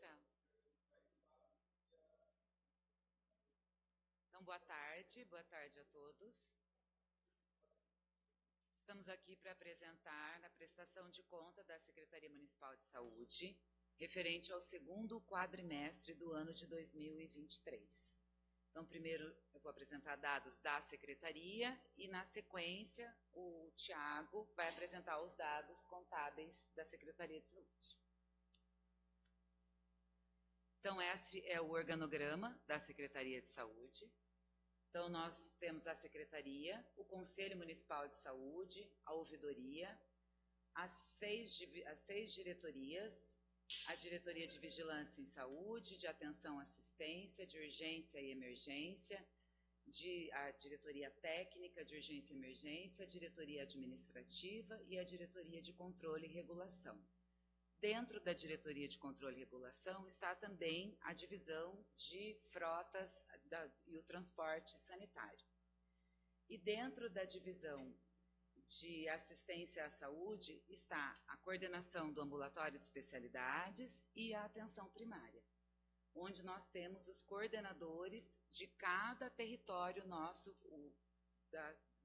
Marcelo. Então, boa tarde a todos. Estamos aqui para apresentar a prestação de conta da Secretaria Municipal de Saúde, referente ao segundo quadrimestre do ano de 2023. Então, primeiro eu vou apresentar dados da Secretaria e, na sequência, o Tiago vai apresentar os dados contábeis da Secretaria de Saúde. Então, esse é o organograma da Secretaria de Saúde. Então, nós temos a Secretaria, o Conselho Municipal de Saúde, a Ouvidoria, as seis diretorias, a Diretoria de Vigilância em Saúde, de Atenção à Assistência, de Urgência e Emergência, a Diretoria Técnica de Urgência e Emergência, a Diretoria Administrativa e a Diretoria de Controle e Regulação. Dentro da Diretoria de Controle e Regulação está também a divisão de frotas e o transporte sanitário. E dentro da divisão de assistência à saúde está a coordenação do ambulatório de especialidades e a atenção primária, onde nós temos os coordenadores de cada território nosso,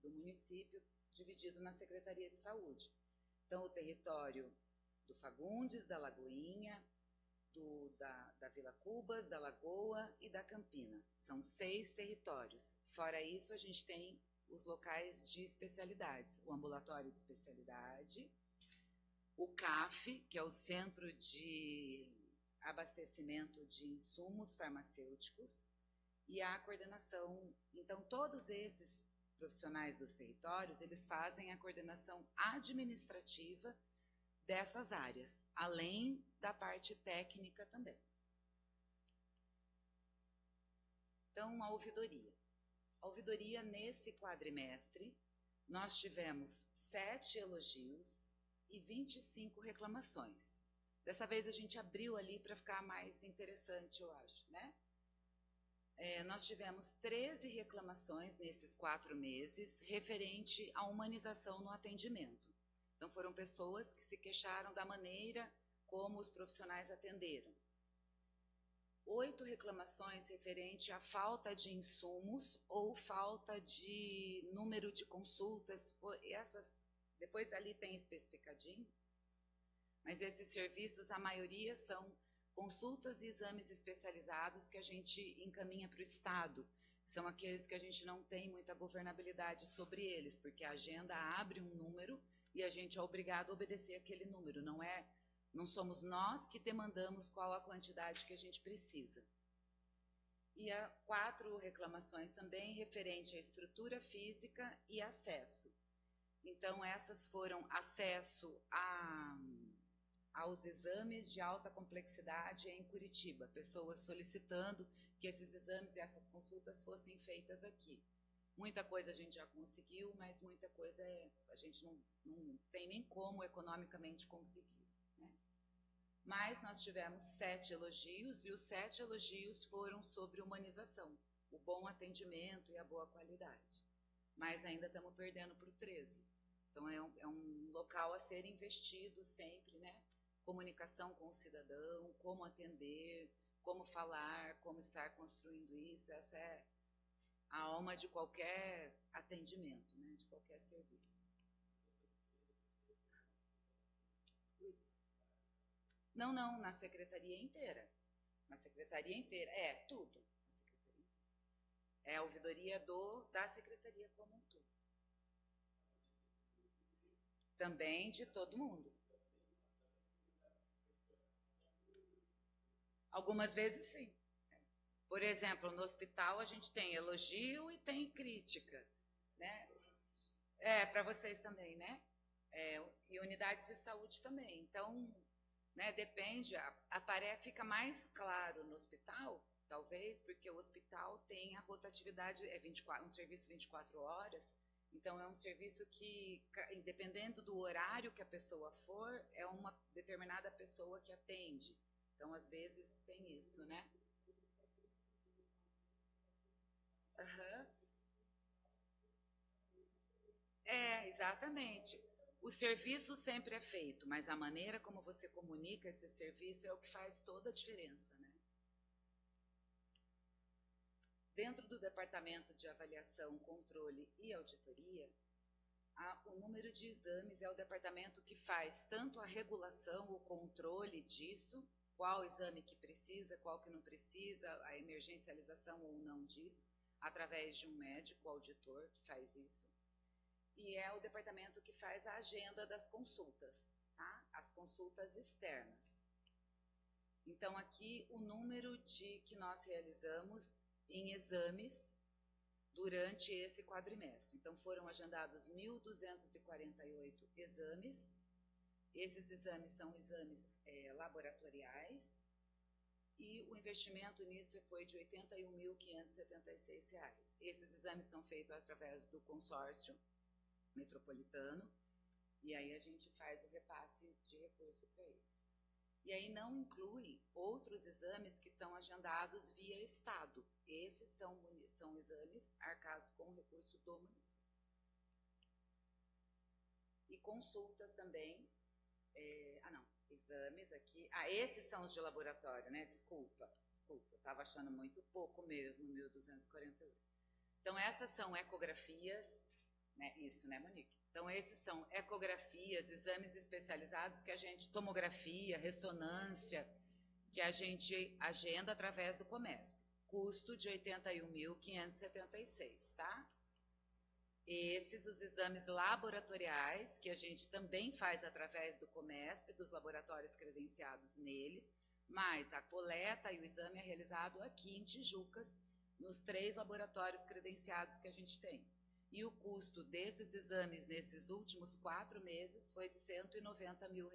do município, dividido na Secretaria de Saúde. Então, o território do Fagundes, da Lagoinha, da Vila Cubas, da Lagoa e da Campina. São 6 territórios. Fora isso, a gente tem os locais de especialidades, o ambulatório de especialidade, o CAF, que é o Centro de Abastecimento de Insumos Farmacêuticos, e a coordenação. Então, todos esses profissionais dos territórios, eles fazem a coordenação administrativa dessas áreas, além da parte técnica também. Então, a ouvidoria. A ouvidoria, nesse quadrimestre, nós tivemos 7 elogios e 25 reclamações. Dessa vez a gente abriu ali para ficar mais interessante, eu acho, né? Nós tivemos 13 reclamações nesses 4 meses, referente à humanização no atendimento. Então, foram pessoas que se queixaram da maneira como os profissionais atenderam. 8 reclamações referente à falta de insumos ou falta de número de consultas. Depois ali tem especificadinho, mas esses serviços, a maioria são consultas e exames especializados que a gente encaminha para o Estado. São aqueles que a gente não tem muita governabilidade sobre eles, porque a agenda abre um número e a gente é obrigado a obedecer aquele número. Não somos nós que demandamos qual a quantidade que a gente precisa. E há 4 reclamações também referente à estrutura física e acesso. Então, essas foram acesso aos exames de alta complexidade em Curitiba, pessoas solicitando que esses exames e essas consultas fossem feitas aqui. Muita coisa a gente já conseguiu, mas muita coisa a gente não tem nem como economicamente conseguir, né? Mas nós tivemos 7 elogios, e os 7 elogios foram sobre humanização, o bom atendimento e a boa qualidade. Mas ainda estamos perdendo para o 13. Então, é um local a ser investido sempre, né? Comunicação com o cidadão, como atender, como falar, como estar construindo isso. Essa é a alma de qualquer atendimento, né, de qualquer serviço. Não, na secretaria inteira. Na secretaria inteira, tudo. Na secretaria. É a ouvidoria da secretaria como um todo. Também de todo mundo. Algumas vezes sim. Por exemplo, no hospital a gente tem elogio e tem crítica, né? Para vocês também, né? E unidades de saúde também. Então, né, depende, fica mais claro no hospital, talvez, porque o hospital tem a rotatividade, um serviço 24 horas, então é um serviço que, dependendo do horário que a pessoa for, é uma determinada pessoa que atende. Então, às vezes, tem isso, né? Uhum. Exatamente. O serviço sempre é feito, mas a maneira como você comunica esse serviço é o que faz toda a diferença, né? Dentro do Departamento de Avaliação, Controle e Auditoria, o número de exames é o departamento que faz tanto a regulação, o controle disso, qual exame que precisa, qual que não precisa, a emergencialização ou não disso, através de um médico auditor que faz isso. E é o departamento que faz a agenda das consultas, tá? As consultas externas. Então, aqui o número que nós realizamos em exames durante esse quadrimestre. Então, foram agendados 1.248 exames. Esses exames são exames laboratoriais e o investimento nisso foi de R$ 81.576. Esses exames são feitos através do consórcio metropolitano e aí a gente faz o repasse de recurso para eles. E aí não inclui outros exames que são agendados via Estado. Esses são exames arcados com recurso do município. E consultas também. Exames aqui. Esses são os de laboratório, né? Desculpa, eu estava achando muito pouco mesmo, 1.248. Então, essas são ecografias, né? Isso, né, Monique? Então, esses são ecografias, exames especializados que a gente, tomografia, ressonância, que a gente agenda através do Comesp. Custo de R$ 81.576, tá? Esses, os exames laboratoriais, que a gente também faz através do Comesp, dos laboratórios credenciados neles, mas a coleta e o exame é realizado aqui em Tijucas, nos 3 laboratórios credenciados que a gente tem. E o custo desses exames nesses últimos 4 meses foi de R$ 190 mil.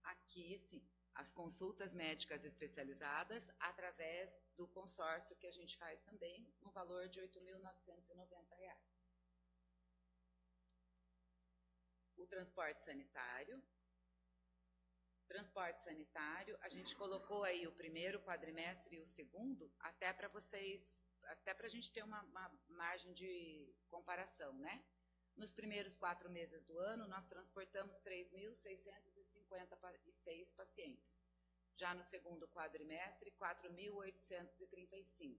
Aqui, sim, as consultas médicas especializadas através do consórcio que a gente faz também, no valor de R$ 8.990. O transporte sanitário. Transporte sanitário, a gente colocou aí o primeiro quadrimestre e o segundo, até para a gente ter uma margem de comparação, né? Nos primeiros 4 meses do ano, nós transportamos 3.656 pacientes. Já no segundo quadrimestre, 4.835.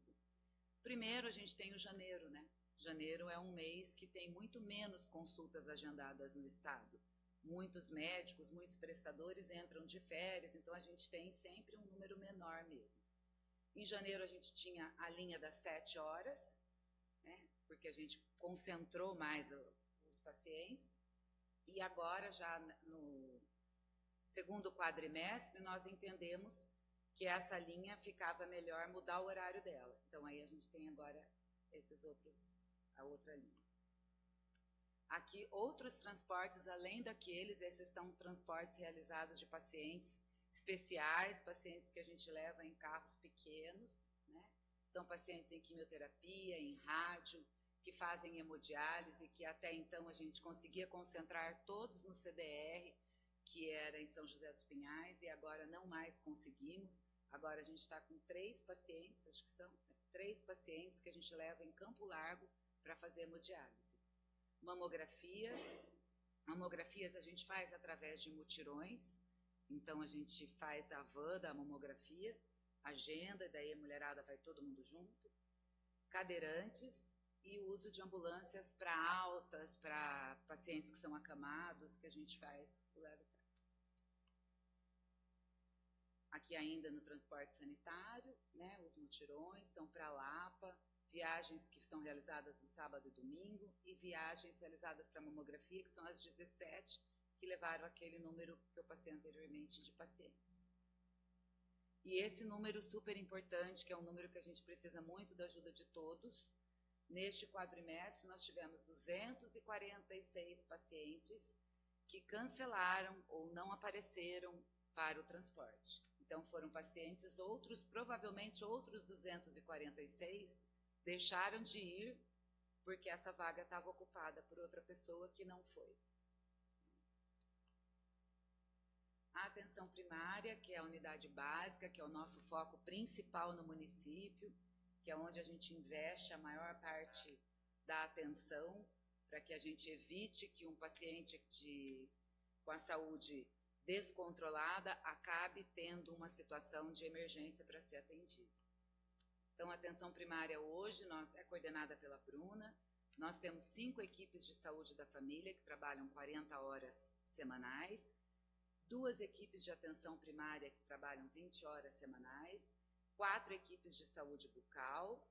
Primeiro, a gente tem o janeiro, né? Janeiro é um mês que tem muito menos consultas agendadas no estado. Muitos médicos, muitos prestadores entram de férias, então a gente tem sempre um número menor mesmo. Em janeiro a gente tinha a linha das 7 horas, né, porque a gente concentrou mais os pacientes, e agora já no segundo quadrimestre nós entendemos que essa linha ficava melhor mudar o horário dela. Então aí a gente tem agora a outra linha. Aqui, outros transportes, além daqueles, esses são transportes realizados de pacientes especiais, pacientes que a gente leva em carros pequenos, né? Então, pacientes em quimioterapia, em rádio, que fazem hemodiálise, que até então a gente conseguia concentrar todos no CDR, que era em São José dos Pinhais, e agora não mais conseguimos. Agora a gente está com 3 pacientes, acho que são 3 pacientes que a gente leva em Campo Largo para fazer hemodiálise. Mamografias a gente faz através de mutirões, então a gente faz a van da mamografia, agenda, e daí a mulherada vai todo mundo junto. Cadeirantes e o uso de ambulâncias para altas, para pacientes que são acamados, que a gente faz o leve-trás. Aqui ainda no transporte sanitário, né, os mutirões estão para Lapa, viagens que são realizadas no sábado e domingo, e viagens realizadas para mamografia, que são as 17, que levaram aquele número que eu passei anteriormente de pacientes. E esse número super importante, que é um número que a gente precisa muito da ajuda de todos, neste quadrimestre nós tivemos 246 pacientes que cancelaram ou não apareceram para o transporte. Então foram pacientes, provavelmente outros 246, deixaram de ir porque essa vaga estava ocupada por outra pessoa que não foi. A atenção primária, que é a unidade básica, que é o nosso foco principal no município, que é onde a gente investe a maior parte da atenção. para que a gente evite que um paciente com a saúde descontrolada acabe tendo uma situação de emergência para ser atendido. Então, a atenção primária hoje é coordenada pela Bruna. Nós temos 5 equipes de saúde da família que trabalham 40 horas semanais, 2 equipes de atenção primária que trabalham 20 horas semanais, 4 equipes de saúde bucal,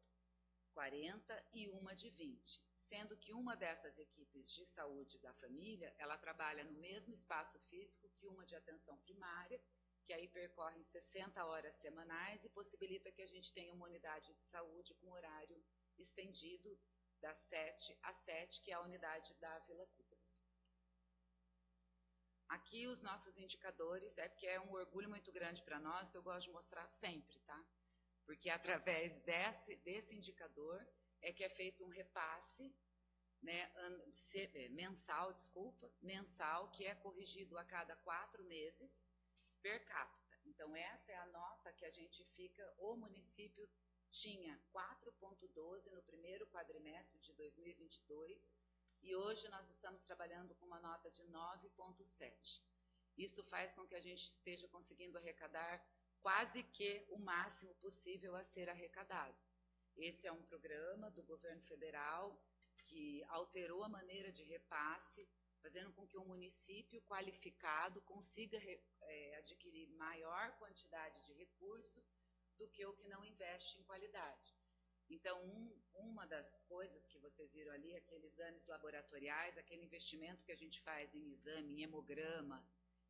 40 e uma de 20, sendo que uma dessas equipes de saúde da família, ela trabalha no mesmo espaço físico que uma de atenção primária, que aí percorrem 60 horas semanais e possibilita que a gente tenha uma unidade de saúde com horário estendido das 7 às 7, que é a unidade da Vila Cubas. Aqui os nossos indicadores, porque é um orgulho muito grande para nós, que eu gosto de mostrar sempre, tá? Porque através desse indicador é que é feito um repasse, né, mensal, que é corrigido a cada 4 meses, per capita. Então, essa é a nota que a gente fica, o município tinha 4,12 no primeiro quadrimestre de 2022 e hoje nós estamos trabalhando com uma nota de 9,7. Isso faz com que a gente esteja conseguindo arrecadar quase que o máximo possível a ser arrecadado. Esse é um programa do governo federal que alterou a maneira de repasse, fazendo com que um município qualificado consiga adquirir maior quantidade de recurso do que o que não investe em qualidade. Então, uma das coisas que vocês viram ali, aqueles exames laboratoriais, aquele investimento que a gente faz em exame, em hemograma,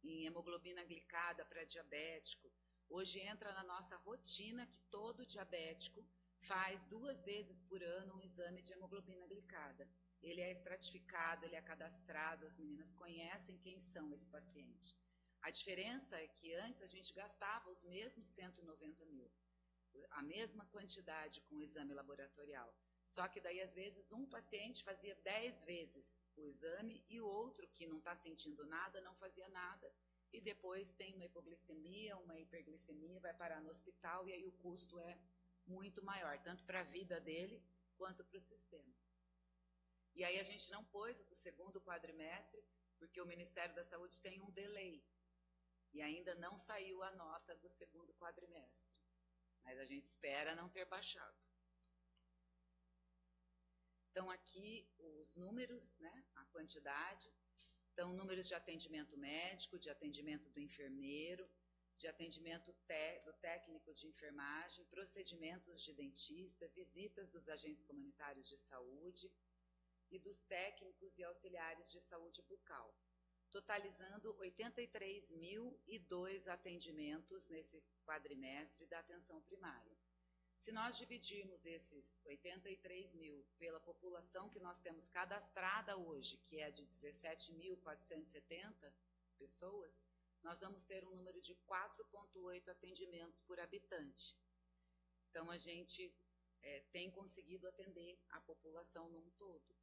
em hemoglobina glicada para diabético, hoje entra na nossa rotina que todo diabético faz 2 vezes por ano um exame de hemoglobina glicada. Ele é estratificado, ele é cadastrado, as meninas conhecem quem são esse paciente. A diferença é que antes a gente gastava os mesmos 190 mil, a mesma quantidade com o exame laboratorial. Só que daí, às vezes, um paciente fazia 10 vezes o exame e o outro, que não está sentindo nada, não fazia nada. E depois tem uma hipoglicemia, uma hiperglicemia, vai parar no hospital e aí o custo é muito maior, tanto para a vida dele quanto para o sistema. E aí a gente não pôs o segundo quadrimestre, porque o Ministério da Saúde tem um delay. E ainda não saiu a nota do segundo quadrimestre. Mas a gente espera não ter baixado. Então, aqui os números, né, a quantidade. Então, números de atendimento médico, de atendimento do enfermeiro, de atendimento do técnico de enfermagem, procedimentos de dentista, visitas dos agentes comunitários de saúde e dos técnicos e auxiliares de saúde bucal, totalizando 83.002 atendimentos nesse quadrimestre da atenção primária. Se nós dividirmos esses 83 mil pela população que nós temos cadastrada hoje, que é de 17.470 pessoas, nós vamos ter um número de 4,8 atendimentos por habitante. Então, a gente tem conseguido atender a população num todo.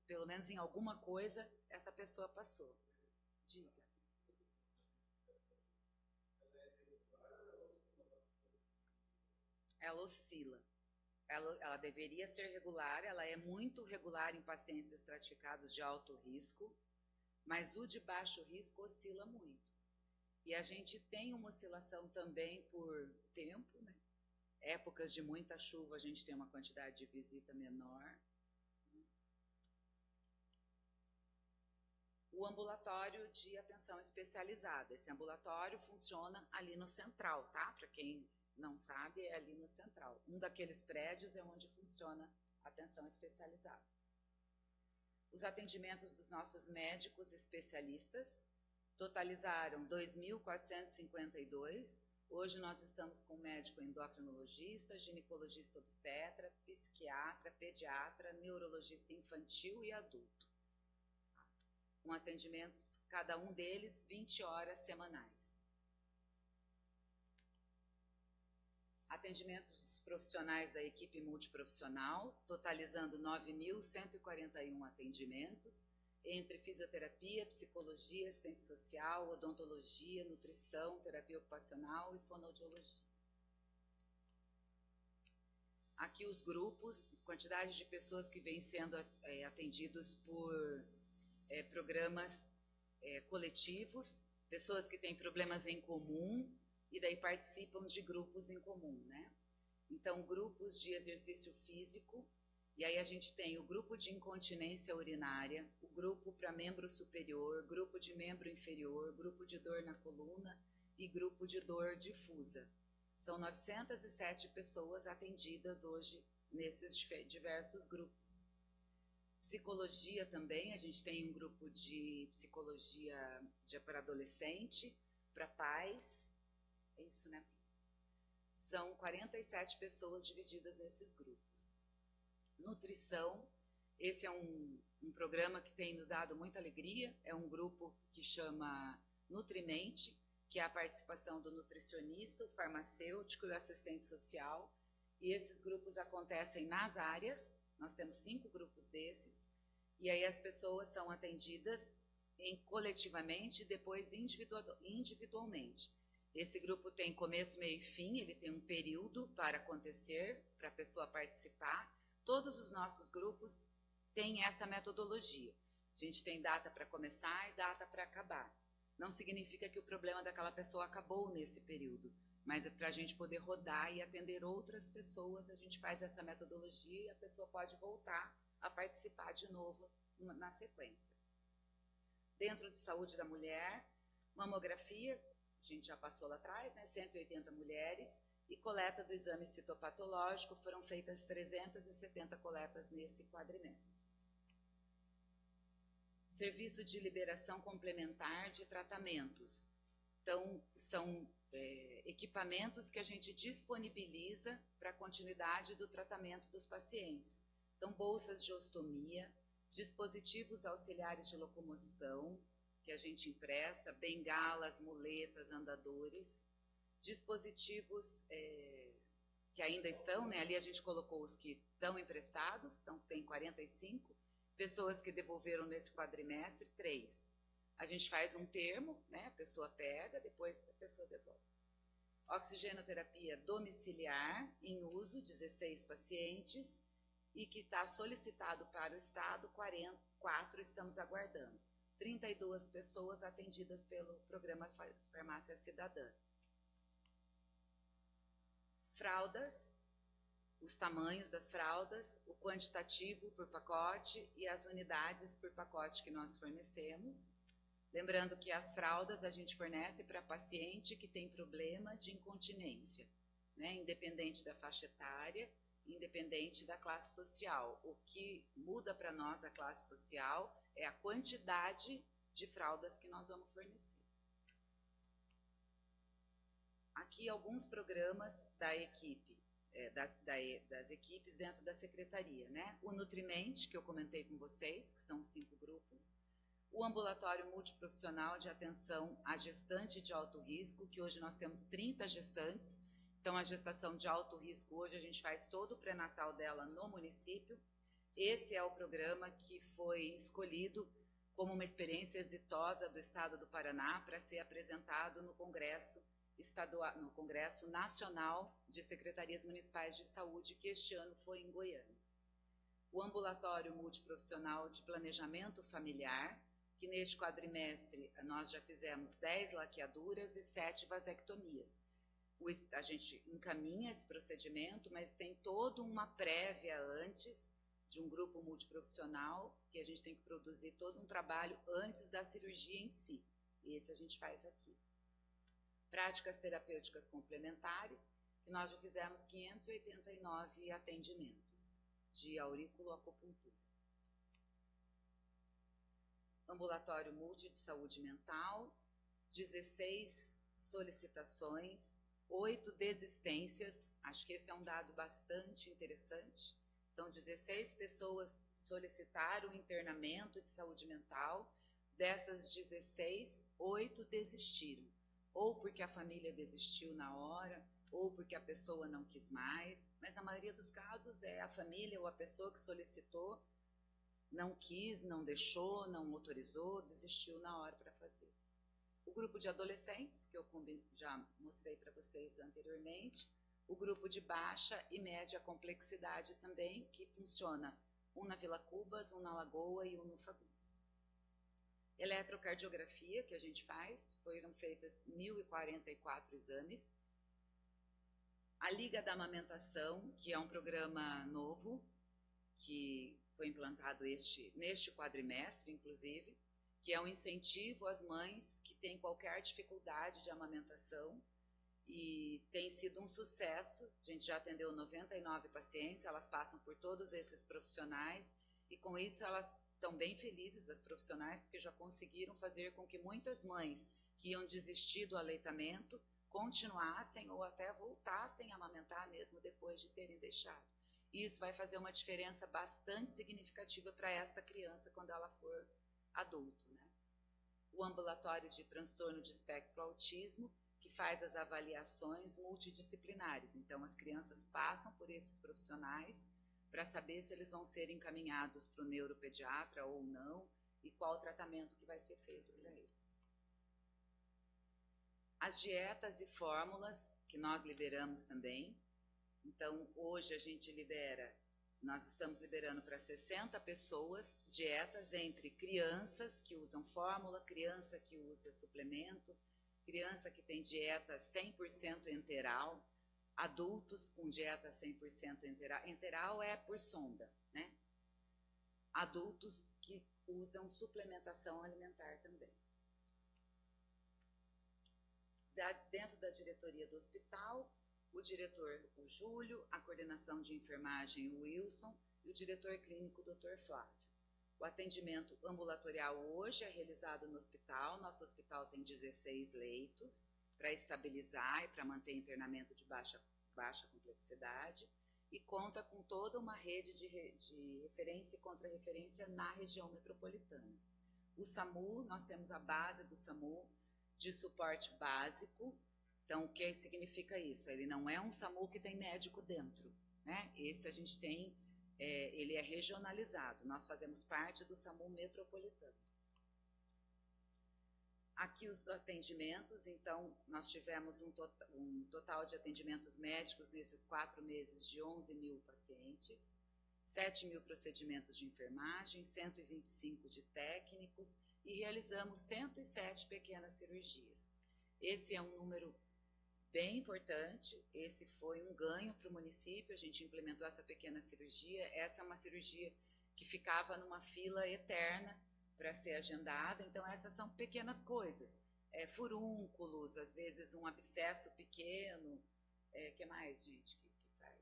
Pelo menos em alguma coisa, essa pessoa passou. Diga. Ela oscila. Ela deveria ser regular, ela é muito regular em pacientes estratificados de alto risco, mas o de baixo risco oscila muito. E a gente tem uma oscilação também por tempo, né? Épocas de muita chuva, a gente tem uma quantidade de visita menor. O ambulatório de atenção especializada. Esse ambulatório funciona ali no Central, tá? Para quem não sabe, é ali no Central. Um daqueles prédios é onde funciona a atenção especializada. Os atendimentos dos nossos médicos especialistas totalizaram 2.452. Hoje nós estamos com médico endocrinologista, ginecologista obstetra, psiquiatra, pediatra, neurologista infantil e adulto. Com atendimentos, cada um deles, 20 horas semanais. Atendimentos dos profissionais da equipe multiprofissional, totalizando 9.141 atendimentos, entre fisioterapia, psicologia, assistência social, odontologia, nutrição, terapia ocupacional e fonoaudiologia. Aqui os grupos, quantidade de pessoas que vêm sendo atendidos por programas coletivos, pessoas que têm problemas em comum e daí participam de grupos em comum, né? Então, grupos de exercício físico, e aí a gente tem o grupo de incontinência urinária, o grupo para membro superior, grupo de membro inferior, grupo de dor na coluna e grupo de dor difusa. São 907 pessoas atendidas hoje nesses diversos grupos. Psicologia também, a gente tem um grupo de psicologia para adolescente, para pais, é isso, né? São 47 pessoas divididas nesses grupos. Nutrição, esse é um programa que tem nos dado muita alegria, é um grupo que chama Nutrimente, que é a participação do nutricionista, o farmacêutico e o assistente social, e esses grupos acontecem nas áreas, nós temos 5 grupos desses, e aí as pessoas são atendidas coletivamente e depois individualmente. Esse grupo tem começo, meio e fim, ele tem um período para acontecer, para a pessoa participar. Todos os nossos grupos têm essa metodologia. A gente tem data para começar e data para acabar. Não significa que o problema daquela pessoa acabou nesse período, mas para a gente poder rodar e atender outras pessoas, a gente faz essa metodologia e a pessoa pode voltar a participar de novo na sequência. Dentro de saúde da mulher, mamografia, a gente já passou lá atrás, né? 180 mulheres, e coleta do exame citopatológico, foram feitas 370 coletas nesse quadrimestre. Serviço de liberação complementar de tratamentos. Então, são equipamentos que a gente disponibiliza para a continuidade do tratamento dos pacientes. Então, bolsas de ostomia, dispositivos auxiliares de locomoção, que a gente empresta, bengalas, muletas, andadores, dispositivos que ainda estão, né? Ali a gente colocou os que estão emprestados, então tem 45, pessoas que devolveram nesse quadrimestre, 3. A gente faz um termo, né? A pessoa pega, depois a pessoa devolve. Oxigenoterapia domiciliar, em uso, 16 pacientes, e que está solicitado para o Estado, 4 estamos aguardando. 32 pessoas atendidas pelo programa Farmácia Cidadã. Fraldas, os tamanhos das fraldas, o quantitativo por pacote e as unidades por pacote que nós fornecemos. Lembrando que as fraldas a gente fornece para paciente que tem problema de incontinência, né? Independente da faixa etária, independente da classe social. O que muda para nós a classe social é a quantidade de fraldas que nós vamos fornecer. Aqui alguns programas da equipe, das equipes dentro da secretaria, né? O Nutrimente, que eu comentei com vocês, que são 5 grupos. O ambulatório multiprofissional de atenção à gestante de alto risco, que hoje nós temos 30 gestantes. Então, a gestação de alto risco, hoje a gente faz todo o pré-natal dela no município. Esse é o programa que foi escolhido como uma experiência exitosa do Estado do Paraná para ser apresentado no Congresso Estadual, no Congresso Nacional de Secretarias Municipais de Saúde, que este ano foi em Goiânia. O ambulatório multiprofissional de planejamento familiar, que neste quadrimestre nós já fizemos 10 laqueaduras e 7 vasectomias. A gente encaminha esse procedimento, mas tem toda uma prévia antes de um grupo multiprofissional, que a gente tem que produzir todo um trabalho antes da cirurgia em si. E esse a gente faz aqui. Práticas terapêuticas complementares, que nós já fizemos 589 atendimentos de auriculoacupuntura. Ambulatório multi de saúde mental, 16 solicitações, 8 desistências, acho que esse é um dado bastante interessante. Então, 16 pessoas solicitaram internamento de saúde mental, dessas 16, 8 desistiram, ou porque a família desistiu na hora, ou porque a pessoa não quis mais, mas na maioria dos casos é a família ou a pessoa que solicitou, não quis, não deixou, não autorizou, desistiu na hora para fazer. O grupo de adolescentes, que eu já mostrei para vocês anteriormente, o grupo de baixa e média complexidade também, que funciona um na Vila Cubas, um na Lagoa e um no Fagundes. Eletrocardiografia, que a gente faz, foram feitas 1.044 exames. A Liga da Amamentação, que é um programa novo, que foi implantado neste quadrimestre, inclusive, que é um incentivo às mães que têm qualquer dificuldade de amamentação, e tem sido um sucesso. A gente já atendeu 99 pacientes, elas passam por todos esses profissionais, e com isso elas estão bem felizes, as profissionais, porque já conseguiram fazer com que muitas mães que iam desistir do aleitamento continuassem ou até voltassem a amamentar mesmo depois de terem deixado. E isso vai fazer uma diferença bastante significativa para esta criança quando ela for adulto, né? O ambulatório de transtorno de espectro autismo, que faz as avaliações multidisciplinares. Então, as crianças passam por esses profissionais para saber se eles vão ser encaminhados para o neuropediatra ou não, e qual o tratamento que vai ser feito para eles. As dietas e fórmulas, que nós liberamos também. Então, hoje a gente nós estamos liberando para 60 pessoas dietas entre crianças que usam fórmula, criança que usa suplemento, criança que tem dieta 100% enteral, adultos com dieta 100% enteral. Enteral é por sonda, né? Adultos que usam suplementação alimentar também. Dentro da diretoria do hospital, o diretor, o Júlio, a coordenação de enfermagem, o Wilson, e o diretor clínico, o Dr. Flávio. O atendimento ambulatorial hoje é realizado no hospital. Nosso hospital tem 16 leitos para estabilizar e para manter internamento de baixa complexidade, e conta com toda uma rede de referência e contra-referência na região metropolitana. O SAMU, nós temos a base do SAMU de suporte básico. Então, o que significa isso? Ele não é um SAMU que tem médico dentro, né? Esse a gente tem, ele é regionalizado. Nós fazemos parte do SAMU metropolitano. Aqui os atendimentos. Então, nós tivemos um total de atendimentos médicos nesses 4 meses de 11.000 pacientes, 7.000 procedimentos de enfermagem, 125 de técnicos, e realizamos 107 pequenas cirurgias. Esse é um número bem importante. Esse foi um ganho para o município. A gente implementou essa pequena cirurgia. Essa é uma cirurgia que ficava numa fila eterna para ser agendada. Então, essas são pequenas coisas. Furúnculos, às vezes um abscesso pequeno. Que mais, gente, que faz?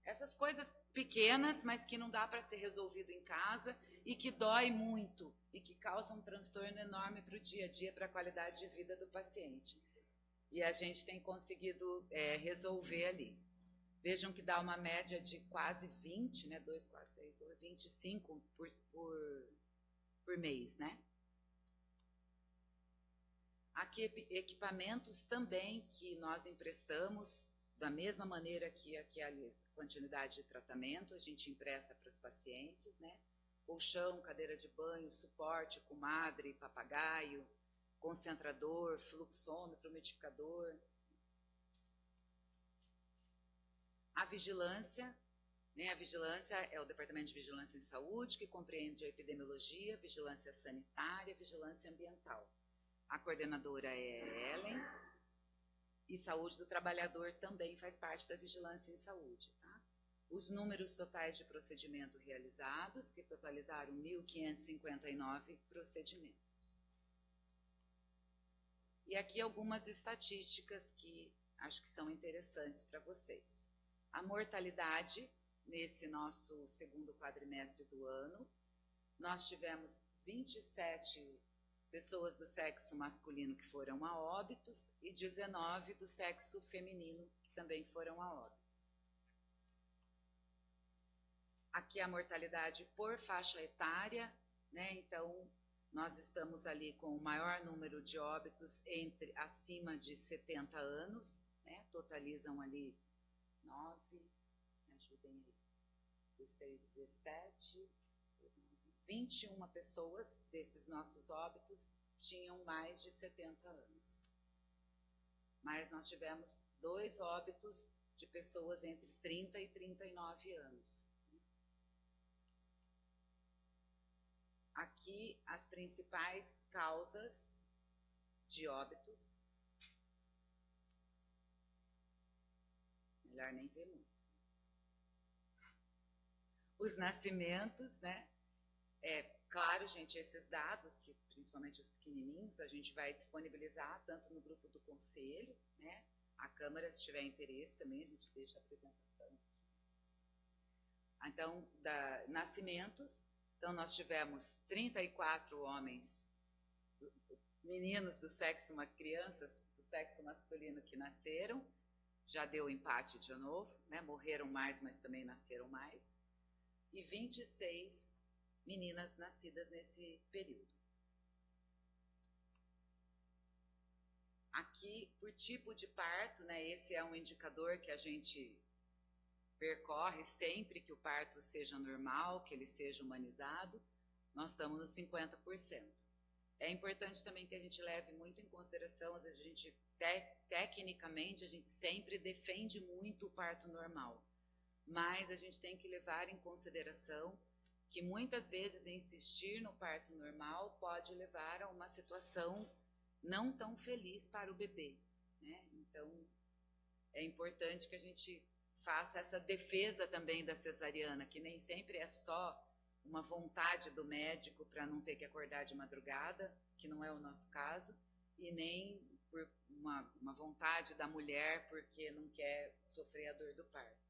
Essas coisas pequenas, mas que não dá para ser resolvido em casa e que dói muito e que causam um transtorno enorme para o dia a dia, para a qualidade de vida do paciente. E a gente tem conseguido resolver ali. Vejam que dá uma média de quase 20, né? 2, 4, 6, 8, 25 por mês, né? Aqui equipamentos também que nós emprestamos, da mesma maneira que a continuidade de tratamento, a gente empresta para os pacientes, né? Colchão, cadeira de banho, suporte, comadre, papagaio, concentrador, fluxômetro, umidificador. A vigilância, né? A vigilância é o Departamento de Vigilância em Saúde, que compreende a epidemiologia, vigilância sanitária, vigilância ambiental. A coordenadora é Ellen, e saúde do trabalhador também faz parte da vigilância em saúde, tá? Os números totais de procedimento realizados, que totalizaram 1.559 procedimentos. E aqui algumas estatísticas que acho que são interessantes para vocês. A mortalidade, nesse nosso segundo quadrimestre do ano, nós tivemos 27 pessoas do sexo masculino que foram a óbitos e 19 do sexo feminino que também foram a óbito. Aqui a mortalidade por faixa etária, né? Então, nós estamos ali com o maior número de óbitos acima de 70 anos, né? Totalizam ali 9, me ajudem aí, 16, 17, 21 pessoas desses nossos óbitos tinham mais de 70 anos. mas nós tivemos 2 óbitos de pessoas entre 30 e 39 anos. Aqui as principais causas de óbitos. Melhor nem ver muito. Os nascimentos, né? Claro, gente, esses dados, que principalmente os pequenininhos, a gente vai disponibilizar tanto no grupo do conselho, né? A Câmara, se tiver interesse também, a gente deixa a apresentação aqui. Então, nascimentos, então nós tivemos 34 homens, meninos do sexo, crianças do sexo masculino que nasceram, já deu empate de novo, né? Morreram mais, mas também nasceram mais, e 26 meninas nascidas nesse período. Aqui, por tipo de parto, né, esse é um indicador que a gente percorre sempre que o parto seja normal, que ele seja humanizado, nós estamos nos 50%. É importante também que a gente leve muito em consideração, às vezes a gente, tecnicamente, a gente sempre defende muito o parto normal, mas a gente tem que levar em consideração que muitas vezes insistir no parto normal pode levar a uma situação não tão feliz para o bebê, né? Então, é importante que a gente faça essa defesa também da cesariana, que nem sempre é só uma vontade do médico para não ter que acordar de madrugada, que não é o nosso caso, e nem por uma vontade da mulher porque não quer sofrer a dor do parto.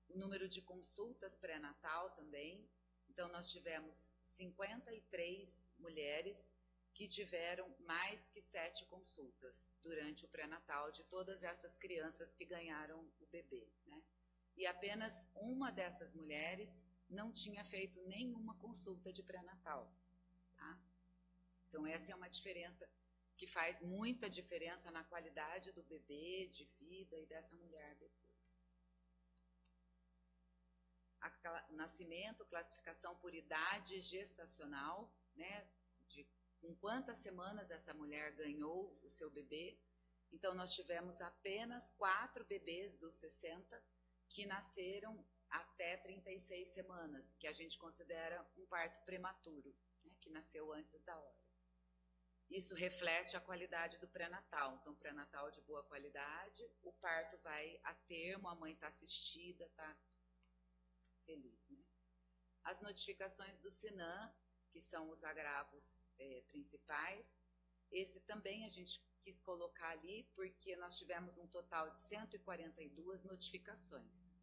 O número de consultas pré-natal também. Então, nós tivemos 53 mulheres que tiveram mais que 7 consultas durante o pré-natal de todas essas crianças que ganharam o bebê, né? E apenas uma dessas mulheres não tinha feito nenhuma consulta de pré-natal, tá? Então, essa é uma diferença que faz muita diferença na qualidade do bebê, de vida e dessa mulher depois. Nascimento, classificação por idade gestacional, né, com quantas semanas essa mulher ganhou o seu bebê. Então, nós tivemos apenas 4 bebês dos 60 que nasceram até 36 semanas, que a gente considera um parto prematuro, né, que nasceu antes da hora. Isso reflete a qualidade do pré-natal. Então, pré-natal de boa qualidade, o parto vai a termo, a mãe está assistida, está feliz, né? As notificações do SINAM, que são os agravos principais, esse também a gente quis colocar ali porque nós tivemos um total de 142 notificações.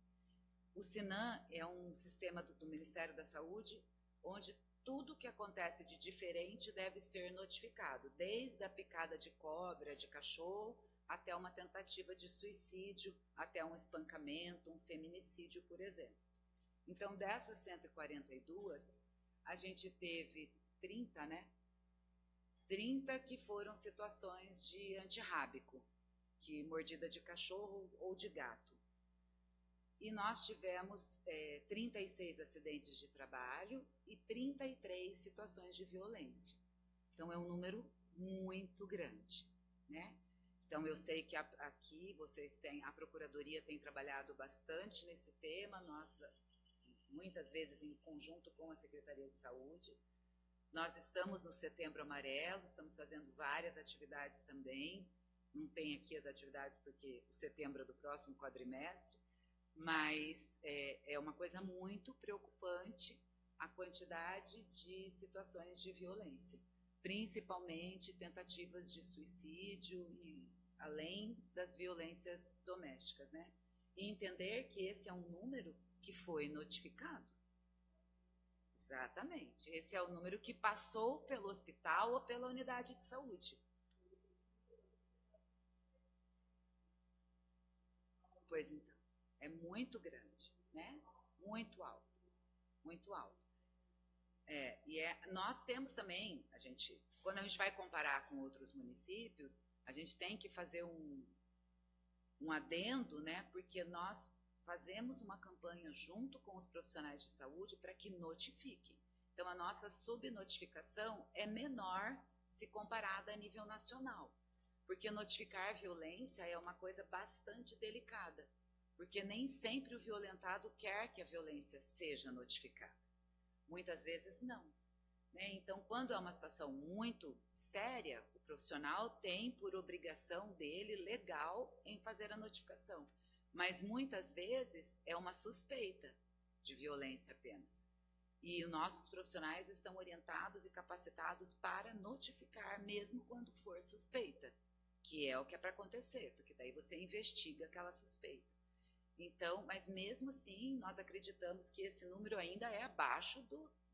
O SINAM é um sistema do Ministério da Saúde, onde tudo que acontece de diferente deve ser notificado, desde a picada de cobra, de cachorro, até uma tentativa de suicídio, até um espancamento, um feminicídio, por exemplo. Então, dessas 142, a gente teve 30, né? 30 que foram situações de antirrábico, que mordida de cachorro ou de gato. E nós tivemos 36 acidentes de trabalho e 33 situações de violência. Então, é um número muito grande, né? Então, eu sei que aqui vocês têm, a Procuradoria tem trabalhado bastante nesse tema, muitas vezes em conjunto com a Secretaria de Saúde. Nós estamos no Setembro Amarelo, estamos fazendo várias atividades também. Não tem aqui as atividades porque o setembro é do próximo quadrimestre, mas é uma coisa muito preocupante a quantidade de situações de violência, principalmente tentativas de suicídio e além das violências domésticas, né? E entender que esse é um número que foi notificado. Exatamente. Esse é o número que passou pelo hospital ou pela unidade de saúde. Pois então, é muito grande, né? Muito alto, muito alto. Nós temos também, quando a gente vai comparar com outros municípios, a gente tem que fazer um adendo, né? Porque nós fazemos uma campanha junto com os profissionais de saúde para que notifiquem. Então, a nossa subnotificação é menor se comparada a nível nacional. porque notificar violência é uma coisa bastante delicada, porque nem sempre o violentado quer que a violência seja notificada. Muitas vezes não, né? Então, quando é uma situação muito séria, o profissional tem por obrigação dele, legal, em fazer a notificação. Mas muitas vezes é uma suspeita de violência apenas. E os nossos profissionais estão orientados e capacitados para notificar, mesmo quando for suspeita, que é o que é para acontecer, porque daí você investiga aquela suspeita. Então, mas mesmo assim, nós acreditamos que esse número ainda é abaixo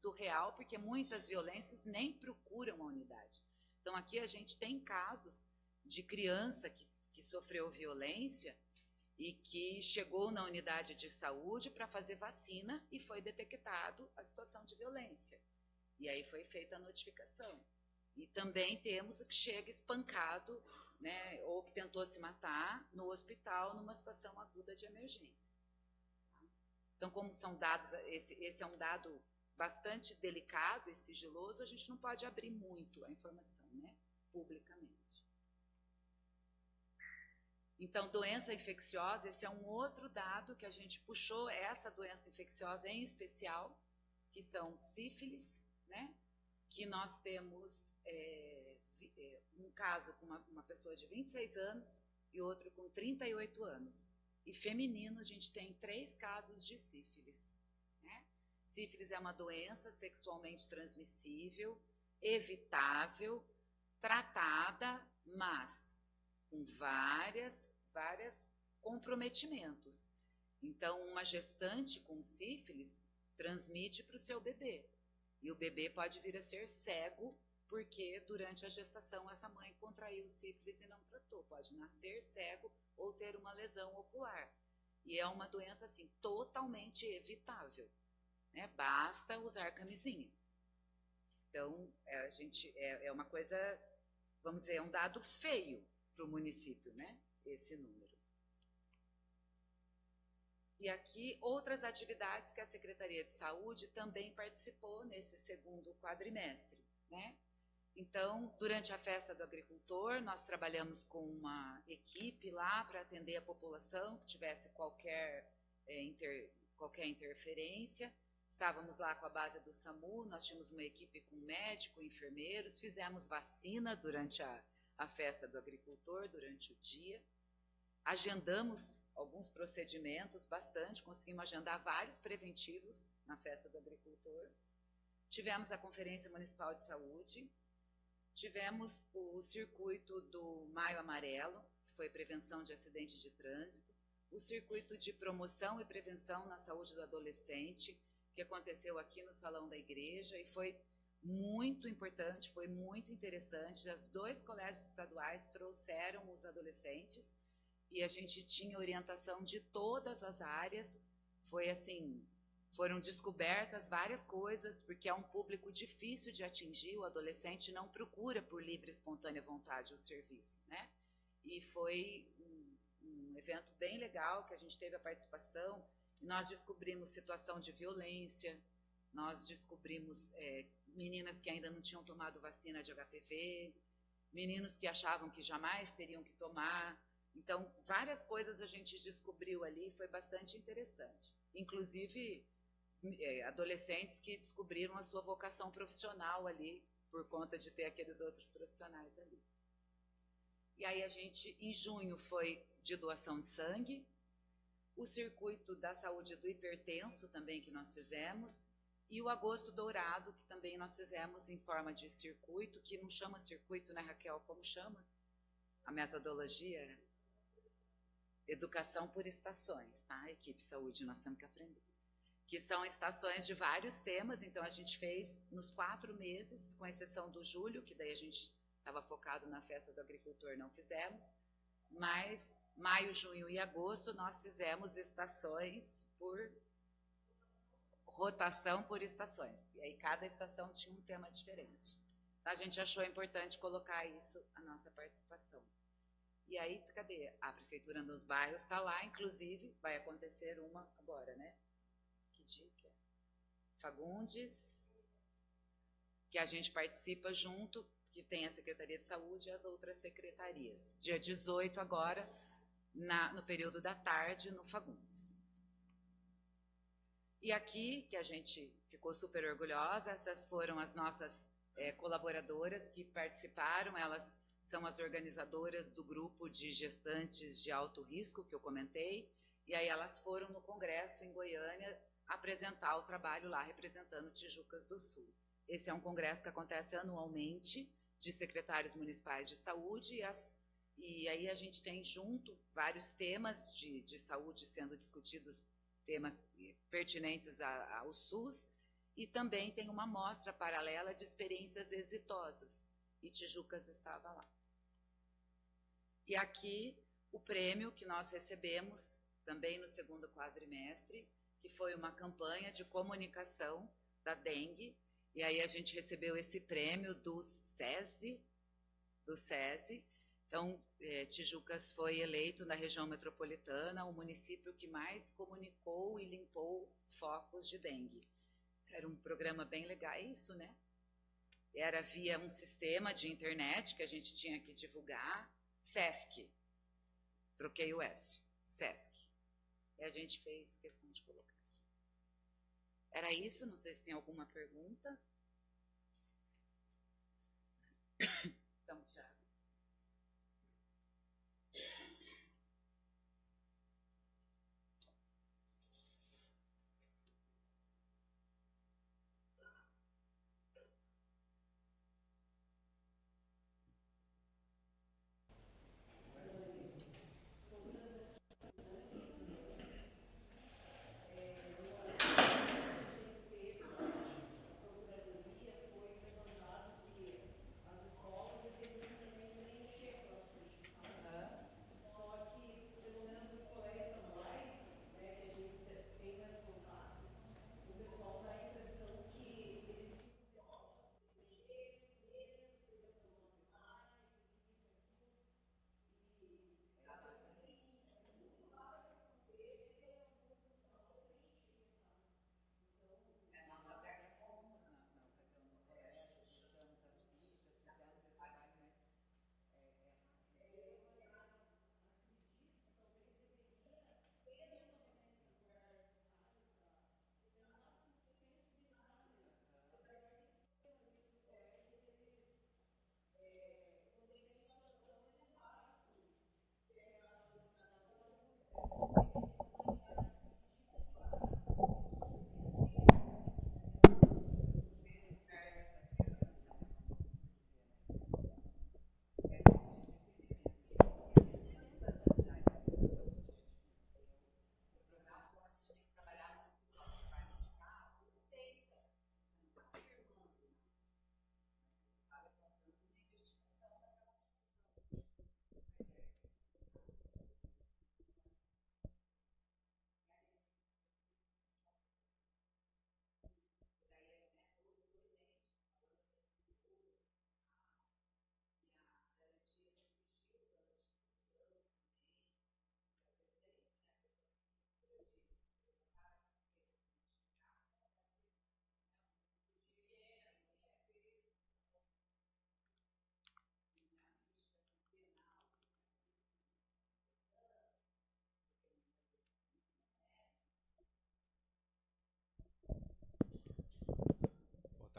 do real, porque muitas violências nem procuram a unidade. Então, aqui a gente tem casos de criança que sofreu violência e que chegou na unidade de saúde para fazer vacina e foi detectado a situação de violência. E aí foi feita a notificação. E também temos o que chega espancado, né, ou que tentou se matar no hospital numa situação aguda de emergência. Então, como são dados, esse é um dado bastante delicado e sigiloso, a gente não pode abrir muito a informação, né, publicamente. Então, doença infecciosa, esse é um outro dado que a gente puxou, essa doença infecciosa em especial, que são sífilis, né, que nós temos um caso com uma pessoa de 26 anos e outro com 38 anos. E feminino, a gente tem 3 casos de sífilis, né? Sífilis é uma doença sexualmente transmissível, evitável, tratada, mas com vários comprometimentos. Então, uma gestante com sífilis transmite para o seu bebê. E o bebê pode vir a ser cego, porque durante a gestação essa mãe contraiu sífilis e não tratou. Pode nascer cego ou ter uma lesão ocular. E é uma doença, assim, totalmente evitável, né? Basta usar camisinha. Então, é uma coisa, vamos dizer, é um dado feio para o município, né? Esse número. E aqui, outras atividades que a Secretaria de Saúde também participou nesse segundo quadrimestre, né? Então, durante a Festa do Agricultor, nós trabalhamos com uma equipe lá para atender a população que tivesse qualquer interferência. Estávamos lá com a base do SAMU, nós tínhamos uma equipe com médico, enfermeiros, fizemos vacina durante a Festa do Agricultor, durante o dia. Agendamos alguns procedimentos, bastante, conseguimos agendar vários preventivos na Festa do Agricultor. Tivemos a Conferência Municipal de Saúde, tivemos o circuito do Maio Amarelo, que foi prevenção de acidente de trânsito, o circuito de promoção e prevenção na saúde do adolescente, que aconteceu aqui no Salão da Igreja, e foi muito importante, foi muito interessante. Os 2 colégios estaduais trouxeram os adolescentes, e a gente tinha orientação de todas as áreas. Foi assim, foram descobertas várias coisas, porque é um público difícil de atingir, o adolescente não procura por livre e espontânea vontade o serviço, né? E foi um evento bem legal, que a gente teve a participação, e nós descobrimos situação de violência, nós descobrimos meninas que ainda não tinham tomado vacina de HPV, meninos que achavam que jamais teriam que tomar. Então, várias coisas a gente descobriu ali, foi bastante interessante. Inclusive, adolescentes que descobriram a sua vocação profissional ali, por conta de ter aqueles outros profissionais ali. E aí a gente, em junho, foi de doação de sangue, o circuito da saúde do hipertenso também que nós fizemos, e o Agosto Dourado, que também nós fizemos em forma de circuito, que não chama circuito, né, Raquel? Como chama? A metodologia? Educação por estações, tá? Equipe Saúde, nós temos que aprender. Que são estações de vários temas, então a gente fez nos 4 meses, com exceção do julho, que daí a gente estava focado na Festa do Agricultor, não fizemos, mas maio, junho e agosto nós fizemos estações por rotação por estações, e aí cada estação tinha um tema diferente. Então, a gente achou importante colocar isso, a nossa participação. E aí, cadê? A Prefeitura nos Bairros está lá, inclusive, vai acontecer uma agora, né? Que dia que é? Fagundes, que a gente participa junto, que tem a Secretaria de Saúde e as outras secretarias. Dia 18 agora, no período da tarde, no Fagundes. E aqui, que a gente ficou super orgulhosa, essas foram as nossas colaboradoras que participaram, elas são as organizadoras do grupo de gestantes de alto risco, que eu comentei, e aí elas foram no congresso em Goiânia apresentar o trabalho lá, representando Tijucas do Sul. Esse é um congresso que acontece anualmente, de secretários municipais de saúde, e aí a gente tem junto vários temas de saúde sendo discutidos, temas pertinentes ao SUS, e também tem uma mostra paralela de experiências exitosas, e Tijucas estava lá. E aqui o prêmio que nós recebemos também no segundo quadrimestre, que foi uma campanha de comunicação da dengue, e aí a gente recebeu esse prêmio do SESI. Então, Tijucas foi eleito na região metropolitana o município que mais comunicou e limpou focos de dengue. Era um programa bem legal, é isso, né? Era via um sistema de internet que a gente tinha que divulgar, SESC. Troquei o S, SESC. E a gente fez questão de colocar aqui. Era isso, não sei se tem alguma pergunta. Então, Thiago.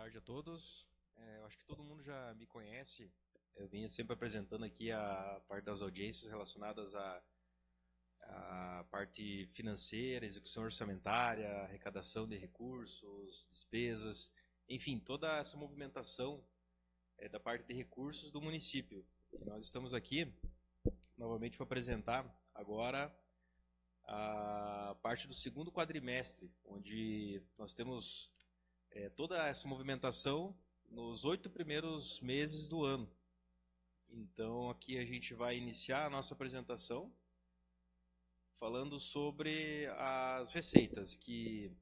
Boa tarde a todos. Eu acho que todo mundo já me conhece. Eu venho sempre apresentando aqui a parte das audiências relacionadas à parte financeira, execução orçamentária, arrecadação de recursos, despesas, enfim, toda essa movimentação da parte de recursos do município. E nós estamos aqui novamente para apresentar agora a parte do segundo quadrimestre, onde nós temos toda essa movimentação nos 8 primeiros meses do ano. Então, aqui a gente vai iniciar a nossa apresentação falando sobre as receitas, que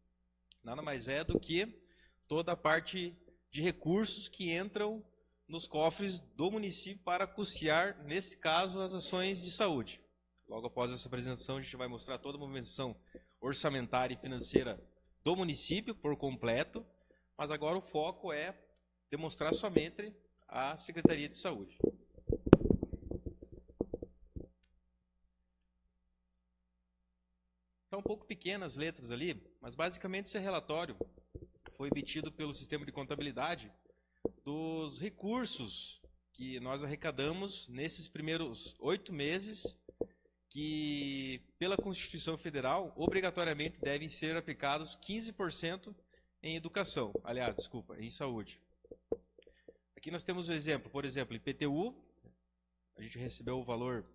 nada mais é do que toda a parte de recursos que entram nos cofres do município para custear, nesse caso, as ações de saúde. Logo após essa apresentação, a gente vai mostrar toda a movimentação orçamentária e financeira do município por completo, mas agora o foco é demonstrar somente à Secretaria de Saúde. Está um pouco pequenas as letras ali, mas basicamente esse relatório foi emitido pelo sistema de contabilidade dos recursos que nós arrecadamos nesses primeiros 8 meses, que pela Constituição Federal obrigatoriamente devem ser aplicados 15% em educação, aliás, desculpa, em saúde. Aqui nós temos o exemplo, por exemplo, IPTU, a gente recebeu o valor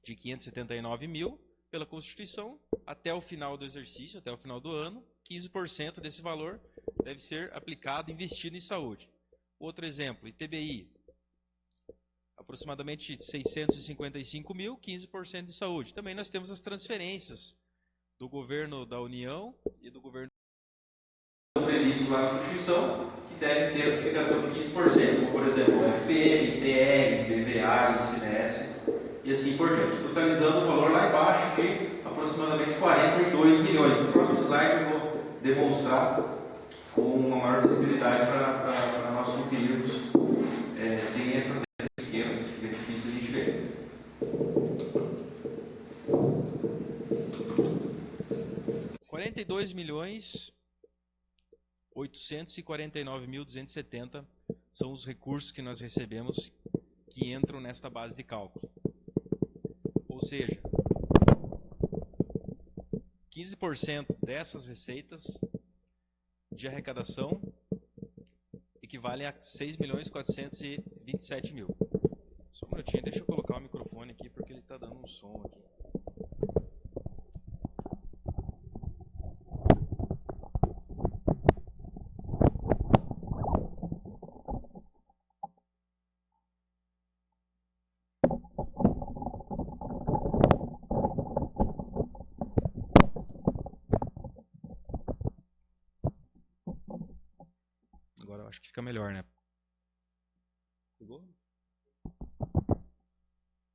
de 579 mil pela Constituição, até o final do exercício, até o final do ano, 15% desse valor deve ser aplicado, investido em saúde. Outro exemplo, ITBI, aproximadamente 655 mil, 15% de saúde. Também nós temos as transferências do governo da União e do governo previsto lá na Constituição, que devem ter essa aplicação de 15%, como por exemplo, o FPM, IPR, BVA, ICMS e assim por diante. Totalizando o valor lá embaixo de aproximadamente 42 milhões. No próximo slide eu vou demonstrar com uma maior visibilidade para nós conferirmos sem essas letras pequenas, que fica difícil a gente ver. R$42.849.270 são os recursos que nós recebemos que entram nesta base de cálculo. Ou seja, 15% dessas receitas de arrecadação equivalem a 6.427.000. Só um minutinho, deixa eu colocar o microfone aqui porque ele está dando um som aqui. Agora eu acho que fica melhor, né? Pegou?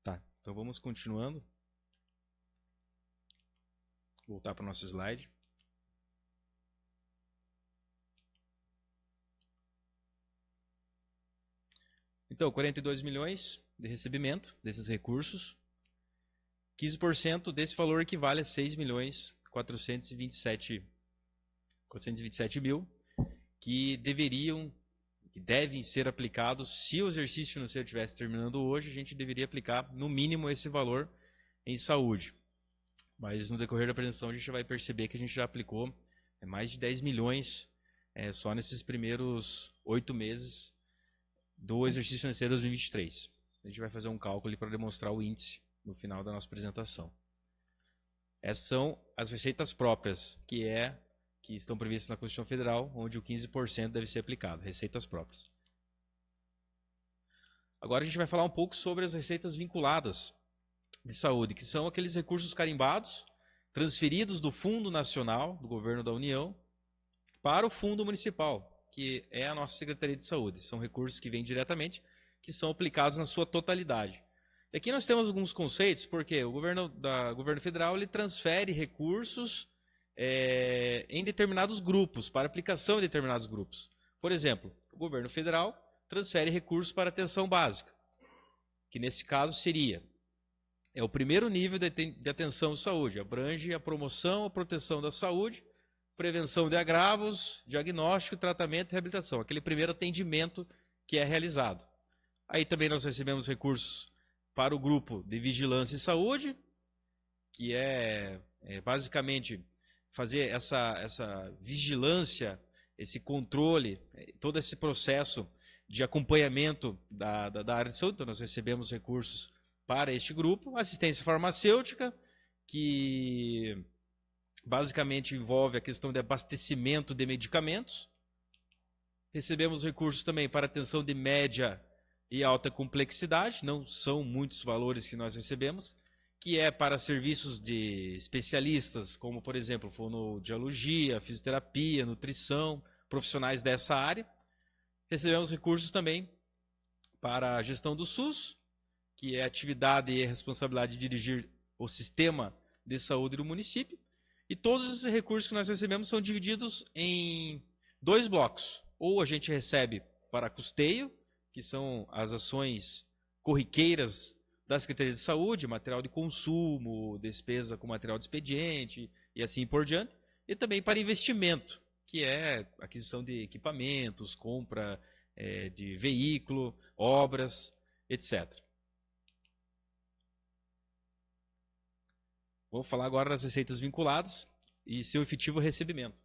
Tá, então vamos continuando. Voltar para o nosso slide. Então, 42 milhões de recebimento desses recursos. 15% desse valor equivale a 6.427 mil, que devem ser aplicados. Se o exercício financeiro estivesse terminando hoje, a gente deveria aplicar no mínimo esse valor em saúde. Mas no decorrer da apresentação a gente vai perceber que a gente já aplicou mais de 10 milhões só nesses primeiros 8 meses do exercício financeiro 2023. A gente vai fazer um cálculo para demonstrar o índice no final da nossa apresentação. Essas são as receitas próprias, que estão previstas na Constituição Federal, onde o 15% deve ser aplicado, receitas próprias. Agora a gente vai falar um pouco sobre as receitas vinculadas de saúde, que são aqueles recursos carimbados, transferidos do Fundo Nacional, do Governo da União, para o Fundo Municipal, que é a nossa Secretaria de Saúde. São recursos que vêm diretamente, que são aplicados na sua totalidade. E aqui nós temos alguns conceitos, porque o governo federal ele transfere recursos em determinados grupos, para aplicação em determinados grupos. Por exemplo, o governo federal transfere recursos para atenção básica, que nesse caso seria o primeiro nível de atenção à saúde, abrange a promoção, a proteção da saúde, prevenção de agravos, diagnóstico, tratamento e reabilitação, aquele primeiro atendimento que é realizado. Aí também nós recebemos recursos para o grupo de vigilância e saúde, que basicamente fazer essa vigilância, esse controle, todo esse processo de acompanhamento da área de saúde. Então, nós recebemos recursos para este grupo. Assistência farmacêutica, que basicamente envolve a questão de abastecimento de medicamentos. Recebemos recursos também para atenção de média e alta complexidade, não são muitos valores que nós recebemos, que é para serviços de especialistas, como, por exemplo, fonoaudiologia, fisioterapia, nutrição, profissionais dessa área. Recebemos recursos também para a gestão do SUS, que é a atividade e a responsabilidade de dirigir o sistema de saúde do município. E todos esses recursos que nós recebemos são divididos em 2 blocos. Ou a gente recebe para custeio, que são as ações corriqueiras da Secretaria de Saúde, material de consumo, despesa com material de expediente e assim por diante, e também para investimento, que é aquisição de equipamentos, compra de veículo, obras, etc. Vou falar agora das receitas vinculadas e seu efetivo recebimento.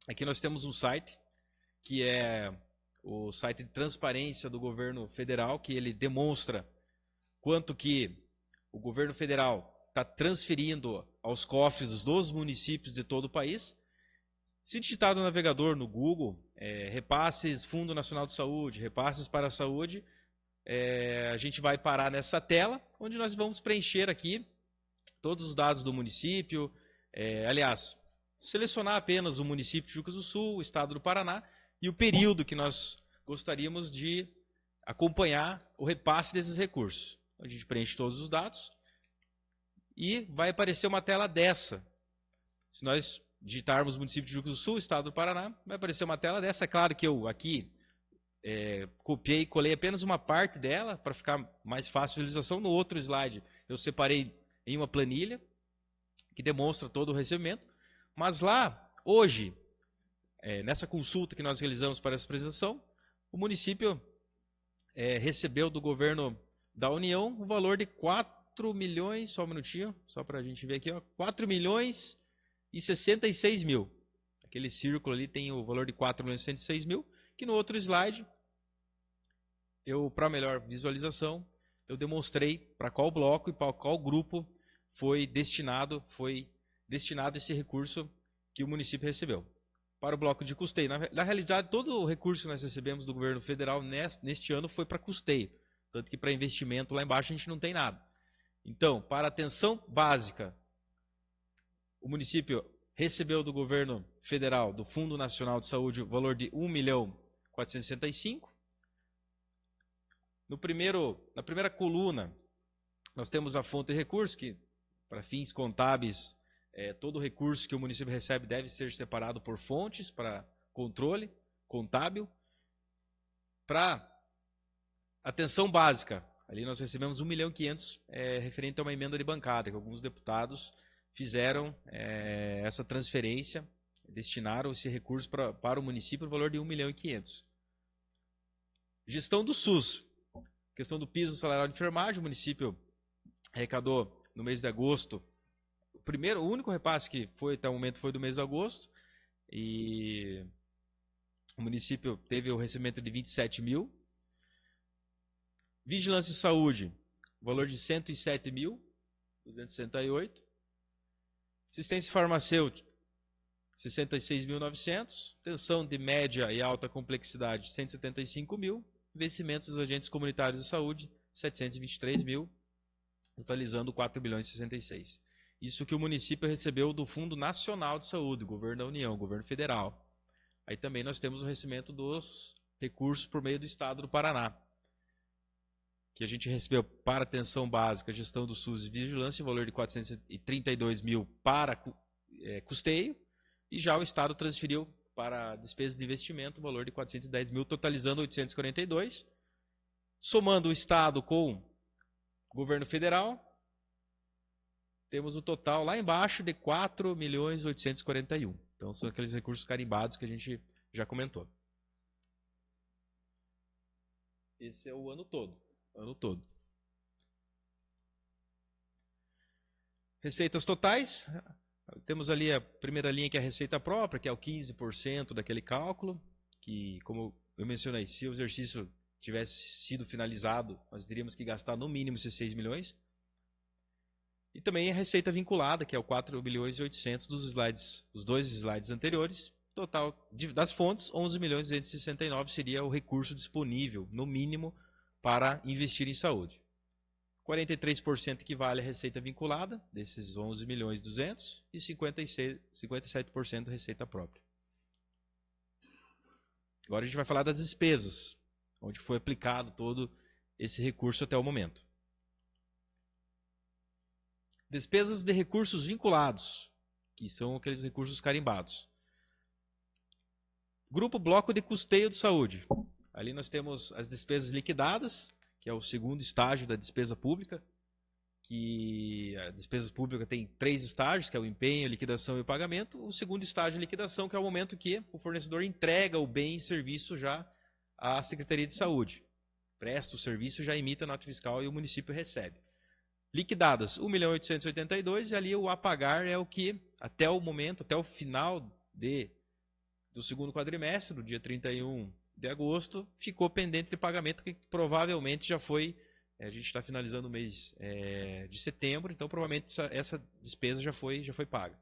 Aqui nós temos um site, que é o site de transparência do governo federal, que ele demonstra quanto que o governo federal está transferindo aos cofres dos municípios de todo o país. Se digitar no navegador, no Google, repasses Fundo Nacional de Saúde, repasses para a saúde, a gente vai parar nessa tela, onde nós vamos preencher aqui todos os dados do município, aliás, selecionar apenas o município de Jucas do Sul, o estado do Paraná, e o período que nós gostaríamos de acompanhar o repasse desses recursos. A gente preenche todos os dados e vai aparecer uma tela dessa. Se nós digitarmos município de Jucas do Sul, estado do Paraná, vai aparecer uma tela dessa. É claro que eu aqui copiei e colei apenas uma parte dela para ficar mais fácil a visualização. No outro slide eu separei em uma planilha que demonstra todo o recebimento. Mas lá, hoje, nessa consulta que nós realizamos para essa apresentação, o município recebeu do governo da União um valor de 4 milhões, só um minutinho, só para a gente ver aqui, ó, 4 milhões e 66 mil. Aquele círculo ali tem o valor de 4 milhões e 66 mil, que no outro slide, para melhor visualização, eu demonstrei para qual bloco e para qual grupo foi destinado esse recurso que o município recebeu. Para o bloco de custeio. Na realidade, todo o recurso que nós recebemos do governo federal neste ano foi para custeio. Tanto que para investimento lá embaixo a gente não tem nada. Então, para atenção básica, o município recebeu do governo federal, do Fundo Nacional de Saúde, o valor de 1.465.000. Na primeira coluna, nós temos a fonte de recurso, que para fins contábeis, todo recurso que o município recebe deve ser separado por fontes para controle contábil. Para atenção básica, ali nós recebemos 1.500.000 referente a uma emenda de bancada, que alguns deputados fizeram essa transferência, destinaram esse recurso para o município no valor de 1.500.000. Gestão do SUS, questão do piso salarial de enfermagem, o município arrecadou no mês de agosto. O único repasse que foi até o momento foi do mês de agosto, e o município teve o recebimento de 27 mil. Vigilância e Saúde, valor de 107.268. Assistência farmacêutica, 66.900. Atenção de média e alta complexidade, 175 mil. Investimentos dos agentes comunitários de saúde, 723 mil, totalizando 4 bilhões e 66. Isso que o município recebeu do Fundo Nacional de Saúde, governo da União, governo federal. Aí também nós temos o recebimento dos recursos por meio do estado do Paraná, que a gente recebeu para atenção básica, gestão do SUS e vigilância, o valor de 432 mil para custeio, e já o estado transferiu para despesas de investimento o valor de 410 mil, totalizando 842. Somando o estado com o governo federal, temos o total lá embaixo de 4.841.000. Então são aqueles recursos carimbados que a gente já comentou. Esse é o ano todo. Receitas totais. Temos ali a primeira linha, que é a receita própria, que é o 15% daquele cálculo, que, como eu mencionei, se o exercício tivesse sido finalizado, nós teríamos que gastar no mínimo esses 6 milhões. E também a receita vinculada, que é o 4.800.000 dos dois slides anteriores. Total das fontes, 11.269 seria o recurso disponível, no mínimo, para investir em saúde. 43% equivale à receita vinculada, desses 11.200.000, e 57% receita própria. Agora a gente vai falar das despesas, onde foi aplicado todo esse recurso até o momento. Despesas de recursos vinculados, que são aqueles recursos carimbados. Grupo Bloco de Custeio de Saúde. Ali nós temos as despesas liquidadas, que é o segundo estágio da despesa pública, que a despesa pública tem 3 estágios, que é o empenho, a liquidação e o pagamento. O segundo estágio é a liquidação, que é o momento que o fornecedor entrega o bem e serviço já à Secretaria de Saúde. Presta o serviço, já emite a nota fiscal e o município recebe. Liquidadas, 1.882.000, e ali o a pagar é o que, até o momento, até o final do segundo quadrimestre, do dia 31 de agosto, ficou pendente de pagamento, que provavelmente já foi, a gente está finalizando o mês de setembro, então provavelmente essa despesa já foi paga.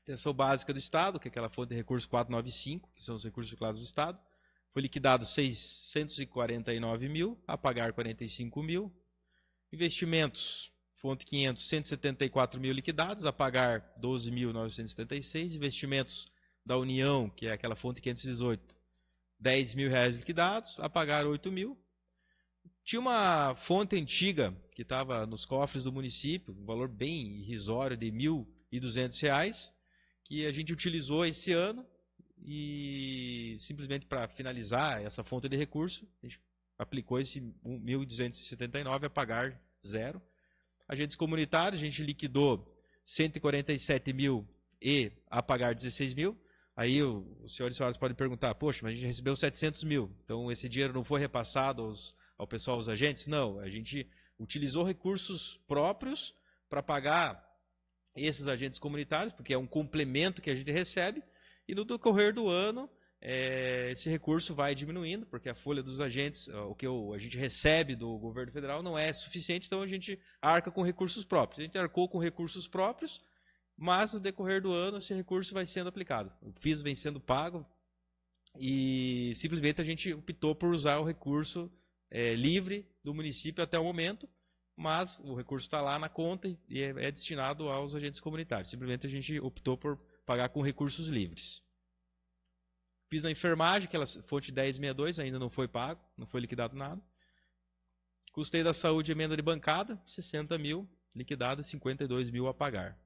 Atenção básica do Estado, que é aquela fonte de recurso 495, que são os recursos circulados do Estado, foi liquidado 649.000, a pagar 45.000. Investimentos, fonte 500, 174.000 liquidados, a pagar 12.976. Investimentos da União, que é aquela fonte 518, R$10.000 liquidados, a pagar 8.000. Tinha uma fonte antiga que estava nos cofres do município, um valor bem irrisório de R$1.200, que a gente utilizou esse ano e simplesmente para finalizar essa fonte de recurso, a gente aplicou esse 1.279 a pagar 0. Agentes comunitários, a gente liquidou 147.000 e a pagar 16.000. Aí os senhores e senhoras podem perguntar, poxa, mas a gente recebeu 700.000, então esse dinheiro não foi repassado ao pessoal, aos agentes? Não, a gente utilizou recursos próprios para pagar esses agentes comunitários, porque é um complemento que a gente recebe, e no decorrer do ano, esse recurso vai diminuindo, porque a folha dos agentes, o que a gente recebe do governo federal não é suficiente, então a gente arca com recursos próprios. A gente arcou com recursos próprios, mas no decorrer do ano esse recurso vai sendo aplicado. O FIS vem sendo pago e simplesmente a gente optou por usar o recurso livre do município até o momento, mas o recurso está lá na conta e é destinado aos agentes comunitários. Simplesmente a gente optou por pagar com recursos livres. Fiz a enfermagem, aquela fonte 1062, ainda não foi pago, não foi liquidado nada. Custeio da saúde, emenda de bancada, 60.000, liquidado, 52.000 a pagar.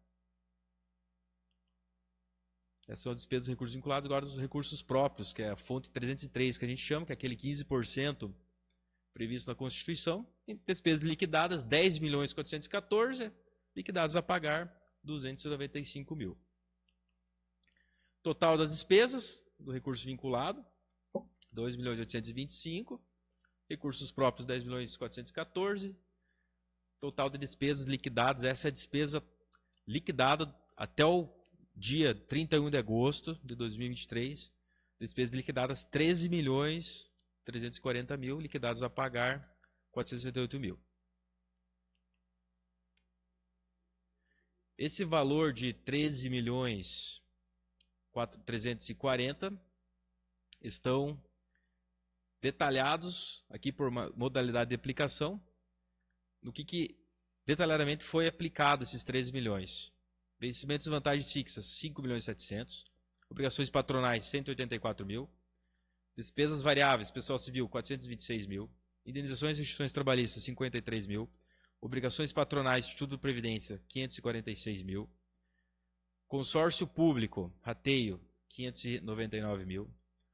Essas são as despesas de recursos vinculados. Agora os recursos próprios, que é a fonte 303, que a gente chama, que é aquele 15% previsto na Constituição. E despesas liquidadas, 10.414.000, liquidadas a pagar, 295.000. Total das despesas do recurso vinculado, 2.825.000. Recursos próprios, 10.414.000. Total de despesas liquidadas, essa é a despesa liquidada até o dia 31 de agosto de 2023. Despesas liquidadas, 13.340.000, liquidadas a pagar, 468.000. Esse valor de 13.340.000 estão detalhados aqui por modalidade de aplicação, no que detalhadamente foi aplicado esses 13 milhões. Vencimentos e vantagens fixas, 5.700.000. Obrigações patronais, 184.000. Despesas variáveis, pessoal civil, 426.000. Indenizações e instituições trabalhistas, 53.000. Obrigações patronais, Instituto de Previdência, 546.000. Consórcio público, rateio, 599.000.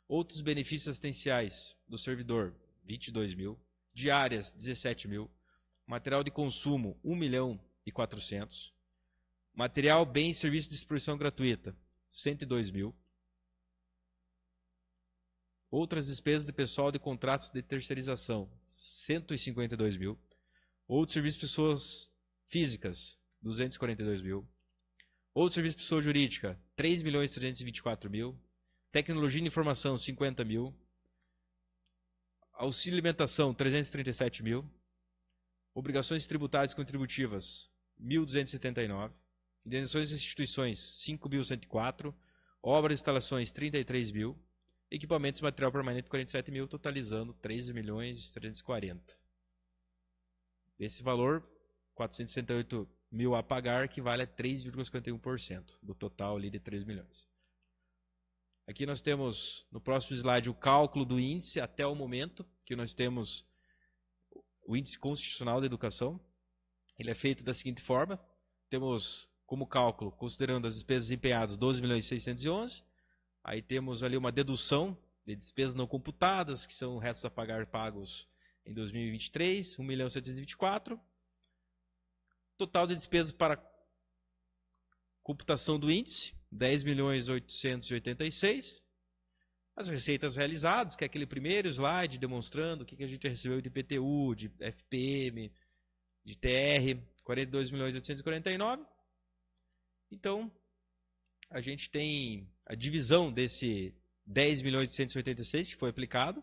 Outros benefícios assistenciais do servidor, 22.000. Diárias, 17.000. Material de consumo, 1.400.000. Material, bem e serviço de distribuição gratuita, 102.000. Outras despesas de pessoal de contratos de terceirização, 152.000. Outros serviços de pessoas físicas, 242.000. Outros serviços de pessoa jurídica, 3.324.000. Tecnologia e informação, 50.000. Auxílio alimentação, 337.000. Obrigações tributárias e contributivas, 1.279. Indenizações e instituições, 5.104. Obras e instalações, 33.000. Equipamentos e material permanente, 47.000, totalizando 13.340.000. Esse valor, 468.000 a pagar, equivale a 3,51% do total ali de 3 milhões. Aqui nós temos, no próximo slide, o cálculo do índice até o momento, que nós temos o índice constitucional da educação. Ele é feito da seguinte forma: temos como cálculo, considerando as despesas empenhadas, 12.611.000. Aí temos ali uma dedução de despesas não computadas, que são restos a pagar pagos em 2023, 1.724.000. Total de despesas para computação do índice, 10.886.000. As receitas realizadas, que é aquele primeiro slide demonstrando o que a gente recebeu de IPTU, de FPM, de TR, 42.849.000. Então, a gente tem a divisão desse 10.886.000 que foi aplicado,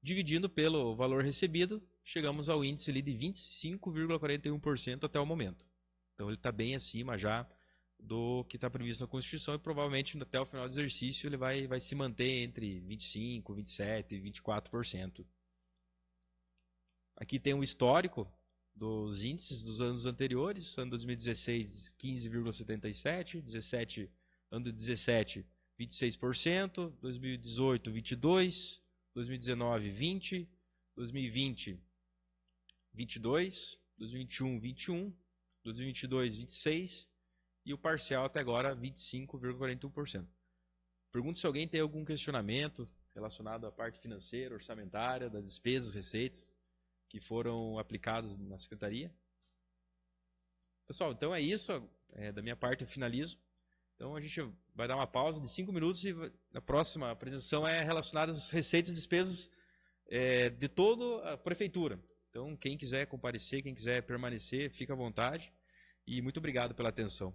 dividindo pelo valor recebido, chegamos ao índice ali de 25,41% até o momento. Então, ele está bem acima já do que está previsto na Constituição e provavelmente até o final do exercício ele vai se manter entre 25%, 27% e 24%. Aqui tem um histórico dos índices dos anos anteriores, ano 2016, 15,77%, 17, ano 17, 26%, 2018, 22%, 2019, 20%, 2020, 22%, 2021, 21%, 2022, 26%, e o parcial até agora 25,41%. Pergunto se alguém tem algum questionamento relacionado à parte financeira, orçamentária, das despesas, receitas que foram aplicadas na Secretaria. Pessoal, então é isso. Da minha parte eu finalizo. Então a gente vai dar uma pausa de 5 minutos e a próxima apresentação é relacionada às receitas e despesas de toda a prefeitura. Então quem quiser comparecer, quem quiser permanecer, fica à vontade. E muito obrigado pela atenção.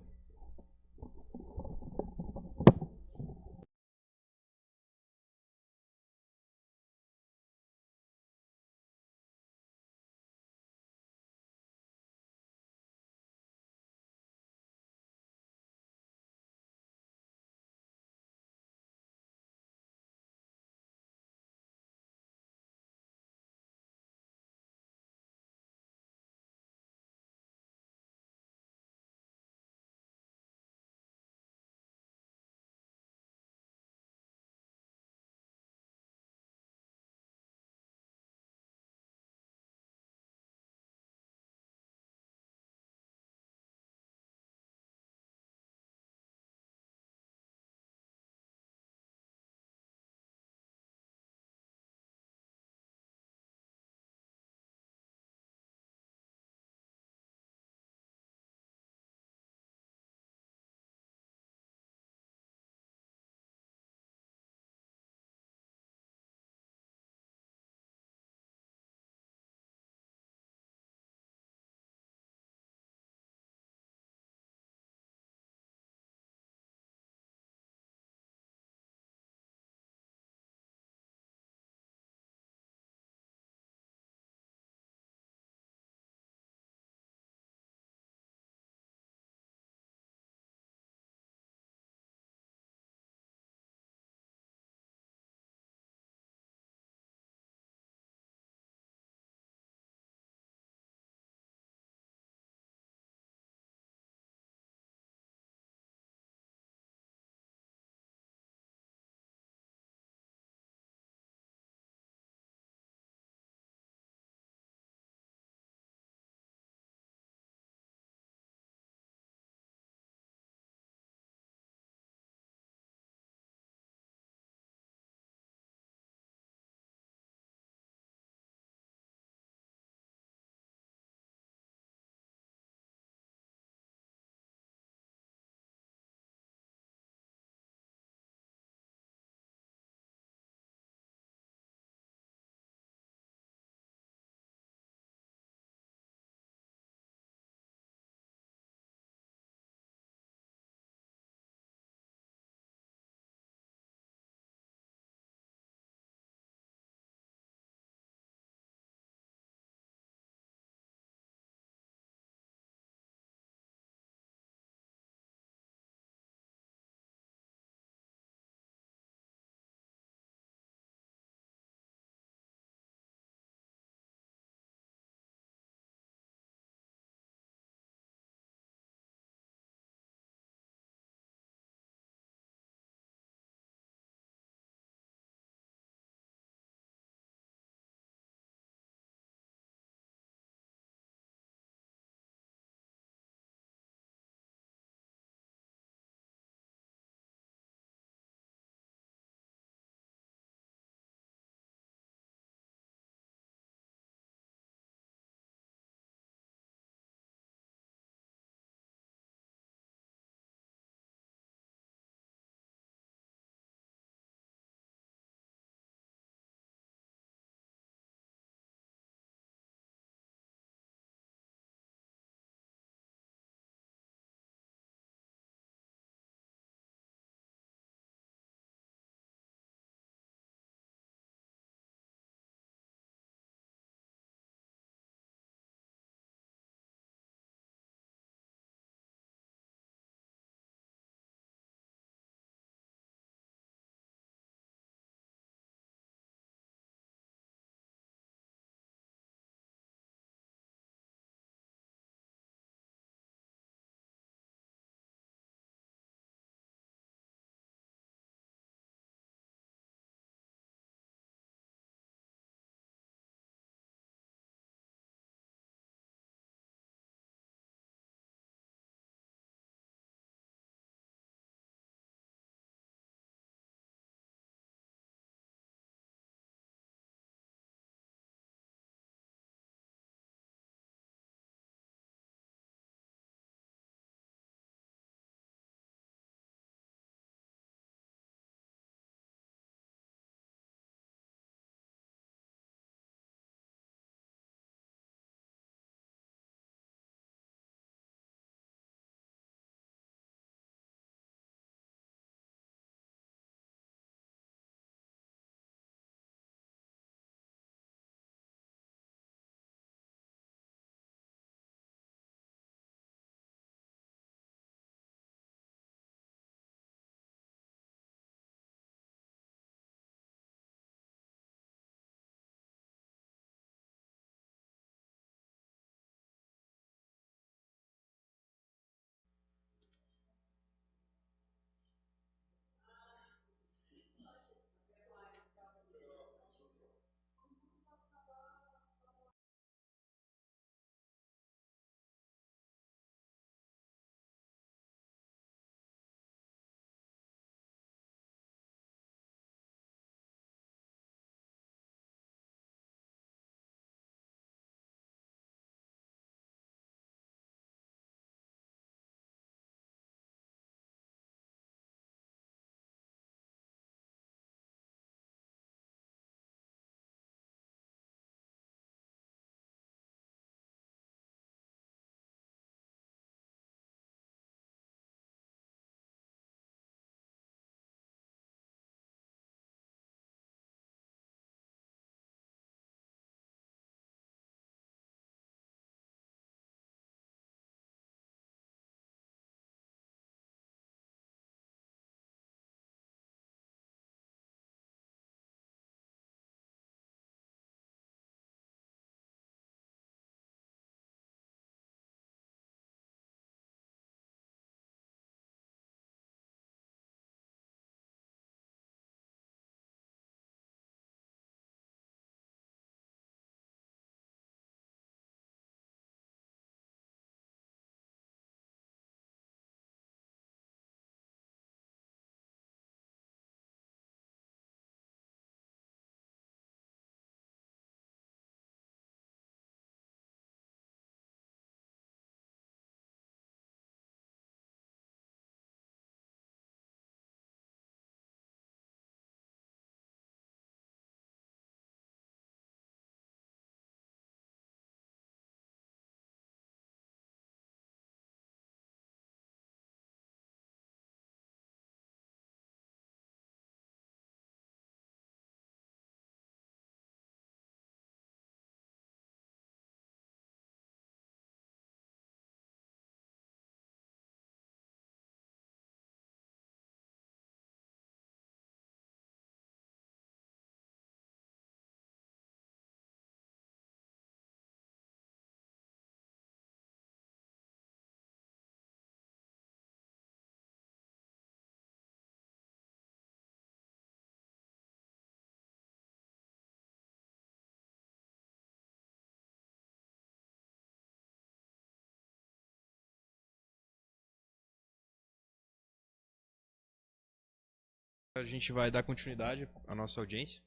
a gente vai dar continuidade à nossa audiência.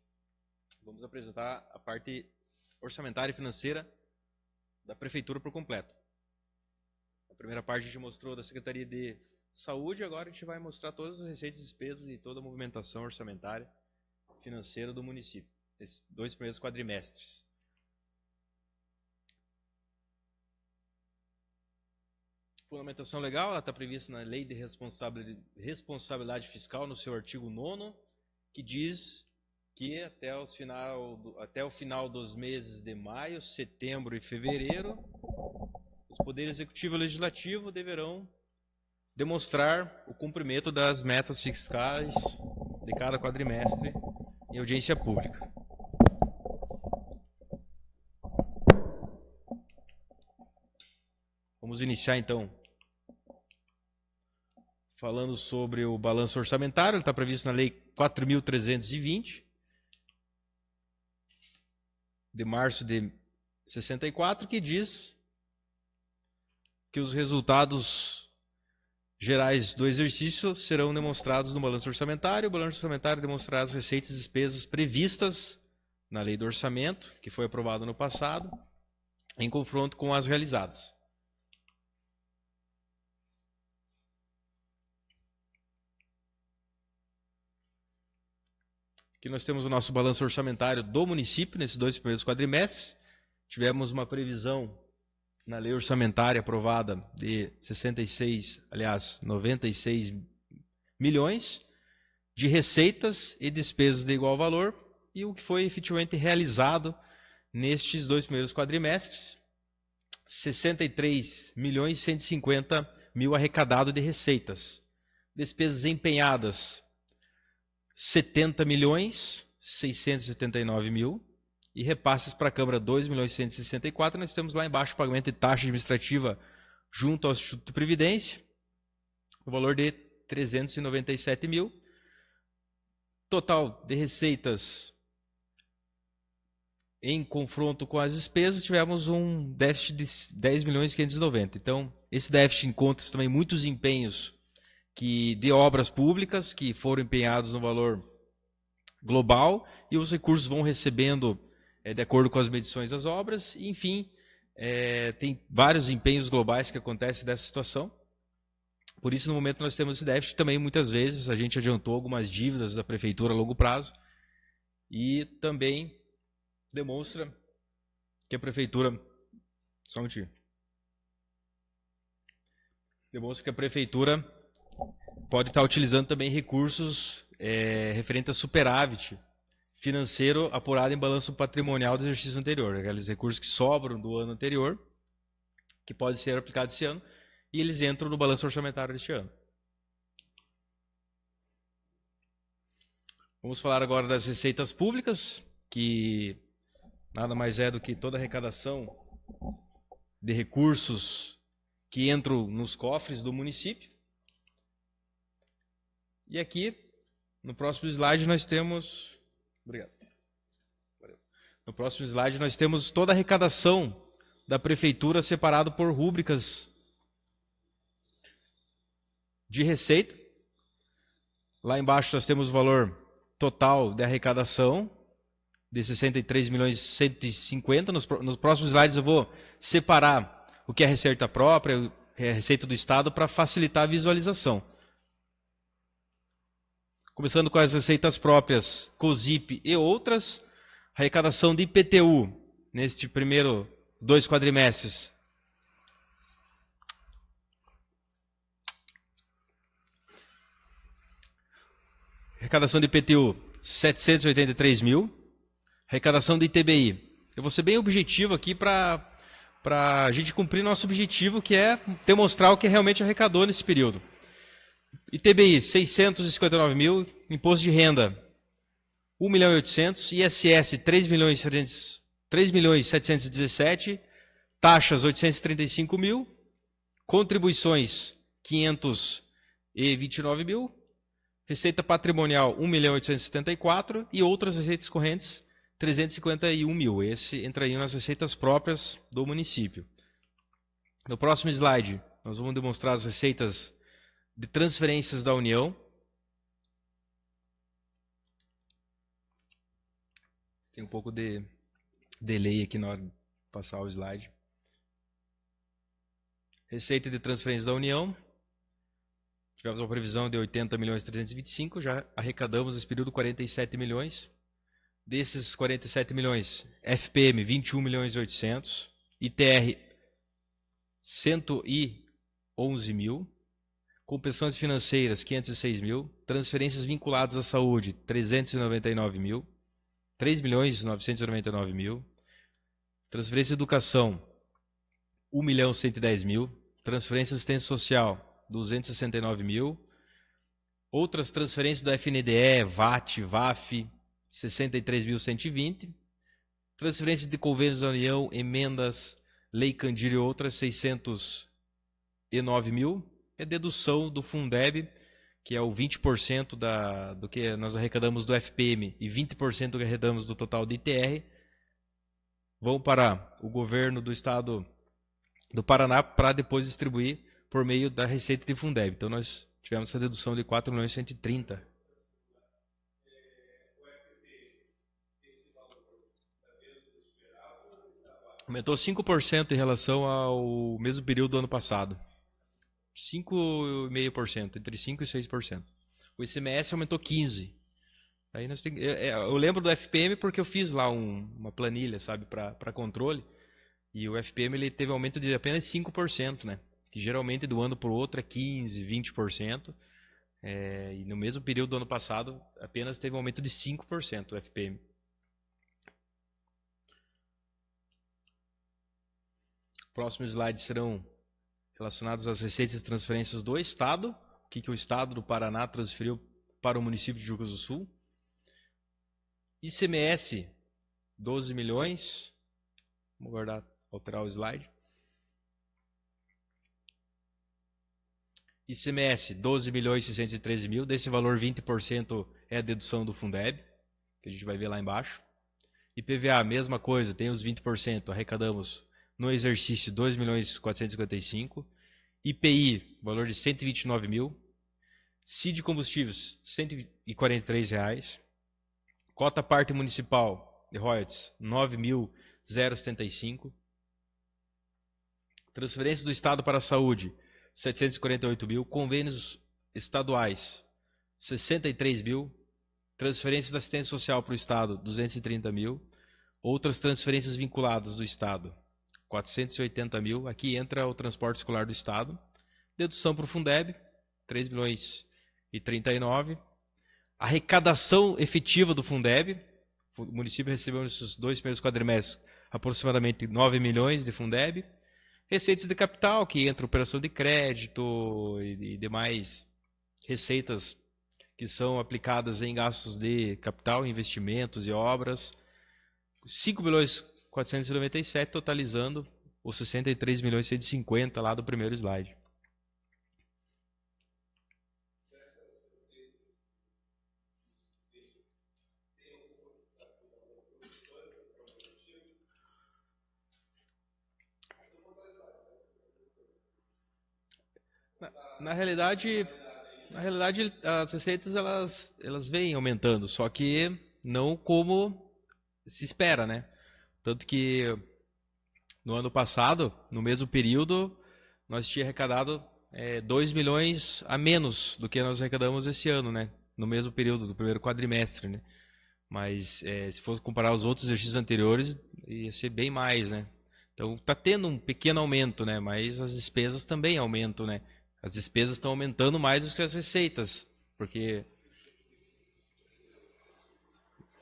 Vamos apresentar a parte orçamentária e financeira da Prefeitura por completo. A primeira parte a gente mostrou da Secretaria de Saúde, agora a gente vai mostrar todas as receitas e despesas e toda a movimentação orçamentária financeira do município, nesses 2 primeiros quadrimestres. Fundamentação legal, ela está prevista na Lei de Responsabilidade Fiscal, no seu artigo 9º, que diz que até o final dos meses de maio, setembro e fevereiro, os poderes executivo e legislativo deverão demonstrar o cumprimento das metas fiscais de cada quadrimestre em audiência pública. Vamos iniciar então falando sobre o balanço orçamentário. Ele está previsto na Lei 4.320 de março de 64, que diz que os resultados gerais do exercício serão demonstrados no balanço orçamentário. O balanço orçamentário demonstrará as receitas e despesas previstas na Lei do Orçamento, que foi aprovada no passado, em confronto com as realizadas. Aqui nós temos o nosso balanço orçamentário do município nesses 2 primeiros quadrimestres. Tivemos uma previsão na lei orçamentária aprovada de 96 milhões de receitas e despesas de igual valor, e o que foi efetivamente realizado nestes 2 primeiros quadrimestres: 63 milhões e 150 mil arrecadado de receitas. Despesas empenhadas, 70 milhões 679 mil, e repasses para a Câmara 2 milhões 164. Nós temos lá embaixo o pagamento de taxa administrativa junto ao Instituto de Previdência, o valor de 397 mil. Total de receitas em confronto com as despesas, tivemos um déficit de 10 milhões 590. Então, esse déficit encontra também muitos empenhos de obras públicas que foram empenhados no valor global, e os recursos vão recebendo de acordo com as medições das obras. Enfim, tem vários empenhos globais que acontecem dessa situação. Por isso, no momento, nós temos esse déficit. Também, muitas vezes, a gente adiantou algumas dívidas da Prefeitura a longo prazo, e também demonstra que a Prefeitura... Só um minutinho. Demonstra que a Prefeitura pode estar utilizando também recursos referentes a superávit financeiro apurado em balanço patrimonial do exercício anterior. Aqueles recursos que sobram do ano anterior, que podem ser aplicados esse ano, e eles entram no balanço orçamentário deste ano. Vamos falar agora das receitas públicas, que nada mais é do que toda a arrecadação de recursos que entram nos cofres do município. E aqui, no próximo slide, nós temos... Obrigado. No próximo slide, nós temos toda a arrecadação da Prefeitura separado por rúbricas de receita. Lá embaixo nós temos o valor total de arrecadação de 63 milhões e 150. Nos próximos slides eu vou separar o que é receita própria, a receita do Estado, para facilitar a visualização. Começando com as receitas próprias, COSIP e outras, arrecadação de IPTU neste primeiro 2 quadrimestres. Arrecadação de IPTU, 783 mil. Arrecadação de ITBI. Eu vou ser bem objetivo aqui para a gente cumprir nosso objetivo, que é demonstrar o que realmente arrecadou nesse período. ITBI, 659 mil, imposto de renda, 1 milhão e 800, ISS, 3 milhões 717, taxas, 835 mil, contribuições, 529 mil, receita patrimonial, 1 milhão e 874, e outras receitas correntes, 351 mil. Esse entraria nas receitas próprias do município. No próximo slide, nós vamos demonstrar as receitas de transferências da União. Tem um pouco de delay aqui na hora de passar o slide. Receita de transferência da União. Tivemos uma previsão de 80.325, já arrecadamos nesse período 47 milhões. Desses 47 milhões, FPM 21.800.000, ITR 111 mil, compensações financeiras 506 mil, transferências vinculadas à saúde 399 mil, 3.999.000, transferência de educação 1.110.000, transferência de assistência social 269 mil, outras transferências do FNDE, VAT, VAF 63.120, transferências de convênios da União, emendas, Lei Candir e outras 609 mil, é dedução do Fundeb, que é o 20% do que nós arrecadamos do FPM e 20% do que arrecadamos do total de ITR, vão para o governo do estado do Paraná para depois distribuir por meio da receita de Fundeb. Então nós tivemos essa dedução de 4.130.000. Aumentou 5% em relação ao mesmo período do ano passado. 5,5%, entre 5% e 6%. O ICMS aumentou 15%. Aí nós eu lembro do FPM porque eu fiz lá uma planilha, sabe, para controle. E o FPM ele teve aumento de apenas 5%, né? Que geralmente do ano para o outro é 15%, 20%. E no mesmo período do ano passado apenas teve um aumento de 5% o FPM. Próximos slides serão relacionados às receitas e transferências do Estado. O que o Estado do Paraná transferiu para o município de Jucas do Sul. ICMS, 12 milhões. Vamos alterar o slide. ICMS, 12.613.000. Desse valor, 20% é a dedução do Fundeb, que a gente vai ver lá embaixo. IPVA, mesma coisa, tem os 20%. Arrecadamos no exercício 2.455.000. IPI, valor de 129 mil. CID combustíveis, R$ 143. Cota parte municipal de royalties, 9.075. Transferência do Estado para a saúde, 748 mil. Convênios estaduais, 63 mil. Transferências da assistência social para o Estado, 230 mil. Outras transferências vinculadas do Estado, 480 mil. Aqui entra o transporte escolar do Estado. Dedução para o Fundeb, 3.039.000. Arrecadação efetiva do Fundeb. O município recebeu nesses 2 primeiros quadrimestres aproximadamente 9 milhões de Fundeb. Receitas de capital, que entra operação de crédito e demais receitas que são aplicadas em gastos de capital, investimentos e obras. 5.497.000, totalizando os 63.150.000 lá do primeiro slide. Na realidade, as receitas elas vêm aumentando, só que não como se espera, né? Tanto que no ano passado, no mesmo período, nós tínhamos arrecadado 2 milhões a menos do que nós arrecadamos esse ano, né? No mesmo período do primeiro quadrimestre, né? Mas se fosse comparar os outros exercícios anteriores, ia ser bem mais, né? Então está tendo um pequeno aumento, né? Mas as despesas também aumentam, né? As despesas estão aumentando mais do que as receitas, porque...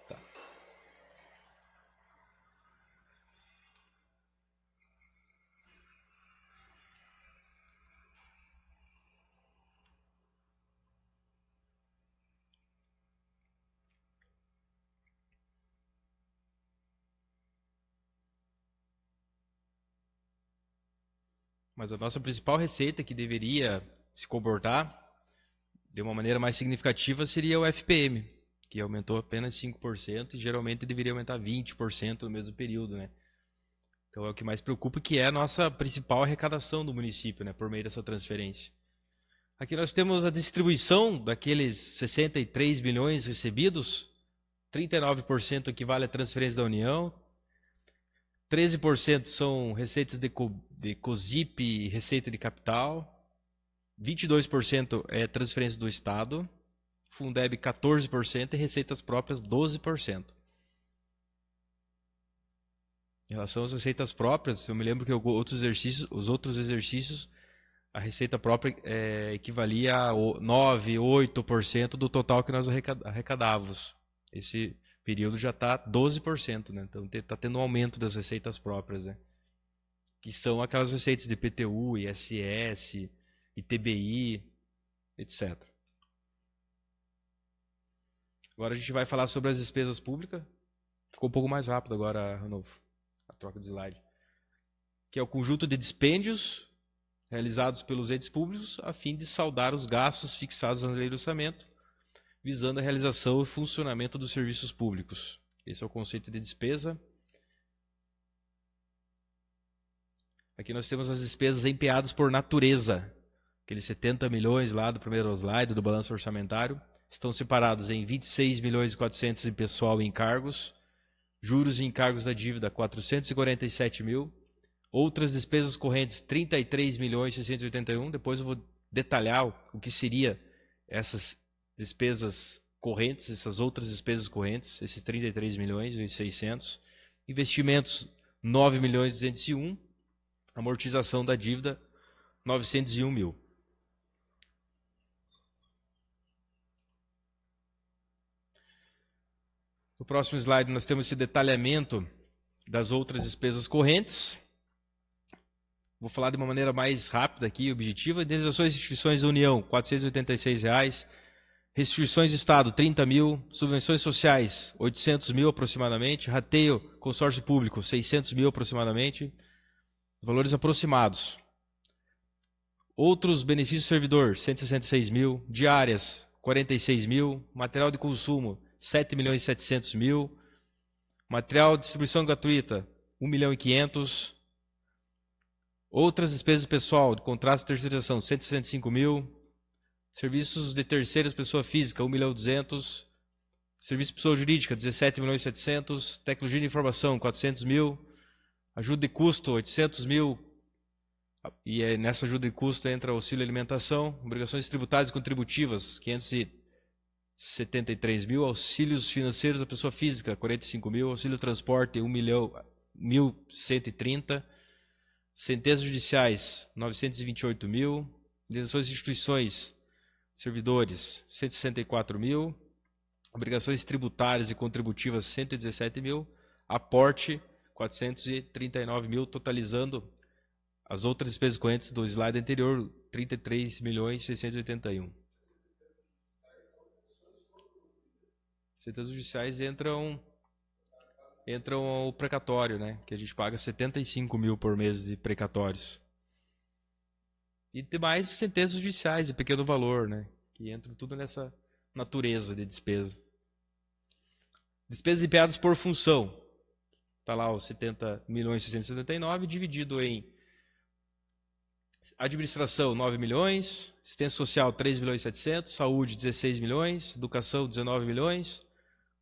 Tá. Mas a nossa principal receita que deveria se comportar de uma maneira mais significativa seria o FPM, que aumentou apenas 5% e geralmente deveria aumentar 20% no mesmo período, né? Então é o que mais preocupa, que é a nossa principal arrecadação do município, né, por meio dessa transferência. Aqui nós temos a distribuição daqueles 63 milhões recebidos, 39% equivale a transferência da União, 13% são receitas de COSIP e receita de capital, 22% é transferência do Estado, Fundeb 14% e receitas próprias 12%. Em relação às receitas próprias, eu me lembro que os outros exercícios, a receita própria equivalia a 9%, 8% do total que nós arrecadávamos. Esse período já está 12%, né? Então está tendo um aumento das receitas próprias, né? Que são aquelas receitas de IPTU, ISS, ITBI, etc. Agora a gente vai falar sobre as despesas públicas. Ficou um pouco mais rápido agora, Ranolfo, a troca de slide. Que é o conjunto de dispêndios realizados pelos entes públicos a fim de saldar os gastos fixados na lei do orçamento, visando a realização e funcionamento dos serviços públicos. Esse é o conceito de despesa. Aqui nós temos as despesas empenhadas por natureza. Aqueles 70 milhões lá do primeiro slide do balanço orçamentário estão separados em 26 milhões e 400 em pessoal e encargos, juros e encargos da dívida 447 mil, outras despesas correntes 33 milhões e 681. Depois eu vou detalhar o que seria essas despesas correntes, essas outras despesas correntes, esses 33 milhões e 600. Investimentos 9 milhões e 201, amortização da dívida 901 mil. No próximo slide nós temos esse detalhamento das outras despesas correntes. Vou falar de uma maneira mais rápida aqui, objetiva. Indenizações e instituições da União, R$ 486. Restituições de Estado, 30 mil. Subvenções sociais, 800 mil aproximadamente. Rateio, consórcio público, 600 mil aproximadamente. Valores aproximados. Outros benefícios do servidor, 166 mil. Diárias, 46 mil. Material de consumo, 7 milhões e 700 mil. Material de distribuição gratuita, 1 milhão e 500. Outras despesas pessoal, de contratos de terceirização, 165 mil. Serviços de terceiras pessoa física, 1 milhão e 200. Serviço de pessoa jurídica, 17 milhões e 700. Tecnologia de informação, 400 mil. Ajuda de custo, 800 mil. E nessa ajuda de custo entra auxílio alimentação. Obrigações tributárias e contributivas, 573 mil. Auxílios financeiros da pessoa física, 45 mil. Auxílio transporte, 1 milhão, 1.130. Sentenças judiciais, 928 mil. Indenizações de instituições, servidores, 164 mil. Obrigações tributárias e contributivas, 117 mil. Aporte, 439 mil, totalizando as outras despesas correntes do slide anterior, 33 milhões e 681. Sentenças judiciais entram o precatório, né? Que a gente paga 75 mil por mês de precatórios. E demais sentenças judiciais de pequeno valor, né? Que entram tudo nessa natureza de despesa. Despesas empenhadas por função. Está lá os 70 milhões e 679, dividido em administração 9 milhões, assistência social 3 milhões e 700, saúde 16 milhões, educação 19 milhões,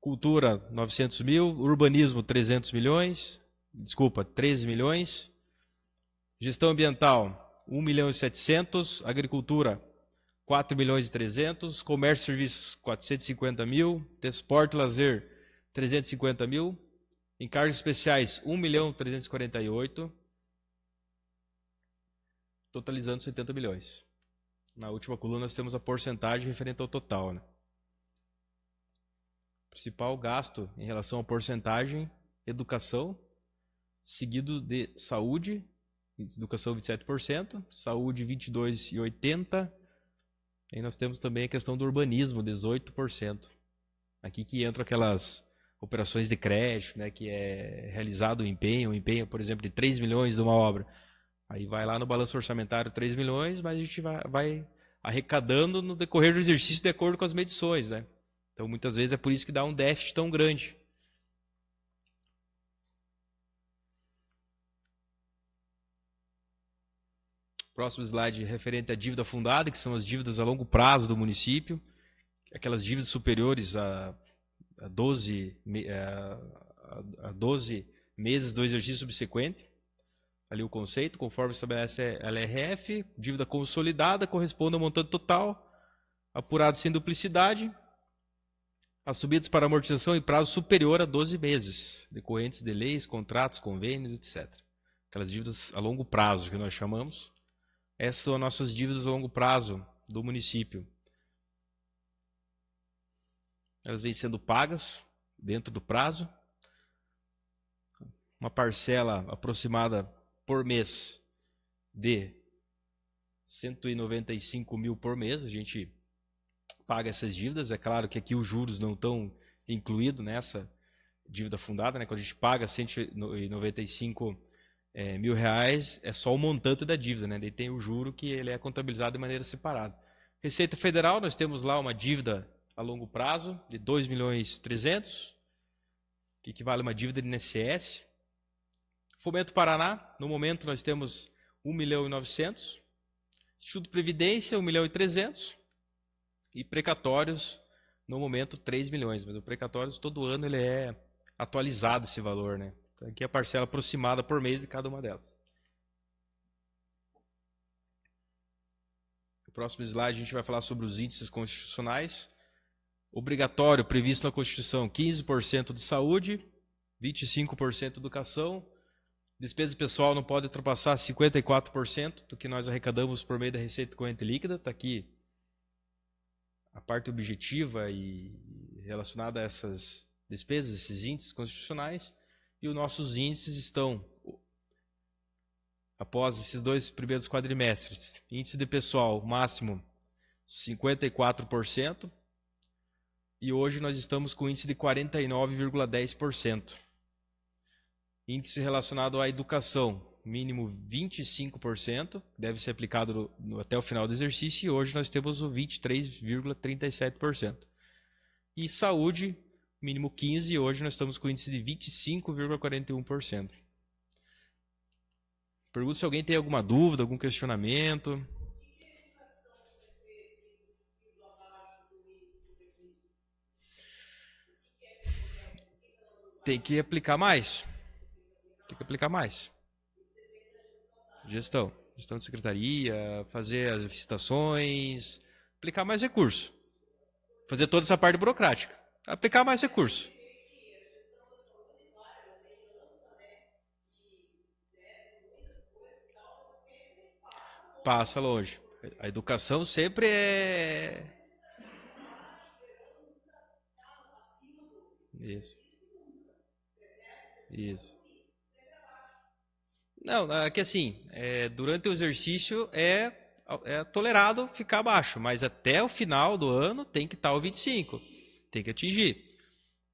cultura, 900 mil. Urbanismo, 300 milhões. Desculpa, 13 milhões. Gestão ambiental, 1 milhão e 700. Agricultura, 4 milhões e 300. Comércio e serviços, 450 mil. Transporte e lazer, 350 mil. Encargos especiais, 1 milhão e 348. Totalizando 70 milhões. Na última coluna nós temos a porcentagem referente ao total, né? Principal gasto em relação à porcentagem, educação, seguido de saúde, educação 27%, saúde 22,80%. Aí nós temos também a questão do urbanismo, 18%. Aqui que entram aquelas operações de crédito, né, que é realizado o empenho, por exemplo, de 3 milhões de uma obra. Aí vai lá no balanço orçamentário 3 milhões, mas a gente vai arrecadando no decorrer do exercício de acordo com as medições, né? Então, muitas vezes é por isso que dá um déficit tão grande. Próximo slide referente à dívida fundada, que são as dívidas a longo prazo do município. Aquelas dívidas superiores a a 12 meses do exercício subsequente. Ali o conceito, conforme estabelece a LRF, dívida consolidada corresponde ao montante total, apurado sem duplicidade, as subidas para amortização em prazo superior a 12 meses, decorrentes de leis, contratos, convênios, etc. Aquelas dívidas a longo prazo que nós chamamos. Essas são as nossas dívidas a longo prazo do município. Elas vêm sendo pagas dentro do prazo. Uma parcela aproximada por mês de 195 mil por mês. A gente paga essas dívidas. É claro que aqui os juros não estão incluídos nessa dívida fundada, né? Quando a gente paga 195 mil reais, é só o montante da dívida, né? Daí tem o juro que ele é contabilizado de maneira separada. Receita Federal, nós temos lá uma dívida a longo prazo de 2.300.000, que equivale a uma dívida de INSS. Fomento Paraná, no momento nós temos 1.900.000. Instituto Previdência, 1.300.000. E precatórios, no momento, 3 milhões. Mas o precatórios, todo ano, ele é atualizado esse valor, né? Então, aqui é a parcela aproximada por mês de cada uma delas. No próximo slide, a gente vai falar sobre os índices constitucionais. Obrigatório, previsto na Constituição, 15% de saúde, 25% de educação. Despesa pessoal não pode ultrapassar 54% do que nós arrecadamos por meio da receita corrente líquida. Está aqui a parte objetiva e relacionada a essas despesas, esses índices constitucionais. E os nossos índices estão, após esses 2 primeiros quadrimestres, índice de pessoal máximo 54%. E hoje nós estamos com índice de 49,10%. Índice relacionado à educação, mínimo 25%, deve ser aplicado até o final do exercício, e hoje nós temos o 23,37%. E saúde, mínimo 15%, e hoje nós estamos com índice de 25,41%. Pergunto se alguém tem alguma dúvida, algum questionamento. Tem que aplicar mais. Tem que aplicar mais. Gestão de secretaria, fazer as licitações, aplicar mais recurso. Fazer toda essa parte burocrática. Aplicar mais recurso. Passa longe. A educação sempre é... Isso. Não, é que assim, durante o exercício é tolerado ficar abaixo, mas até o final do ano tem que estar o 25, tem que atingir.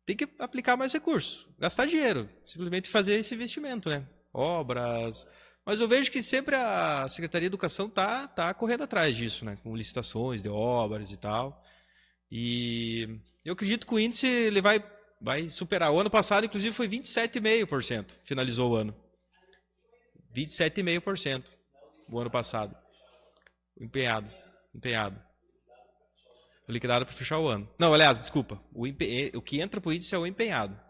Tem que aplicar mais recursos, gastar dinheiro, simplesmente fazer esse investimento, né? Obras. Mas eu vejo que sempre a Secretaria de Educação tá correndo atrás disso, né? Com licitações de obras e tal. E eu acredito que o índice ele vai superar. O ano passado, inclusive, foi 27,5%, finalizou o ano. 27,5% o ano passado. Empenhado. Liquidado para fechar o ano. Não, aliás, desculpa. O que entra para o índice é o empenhado.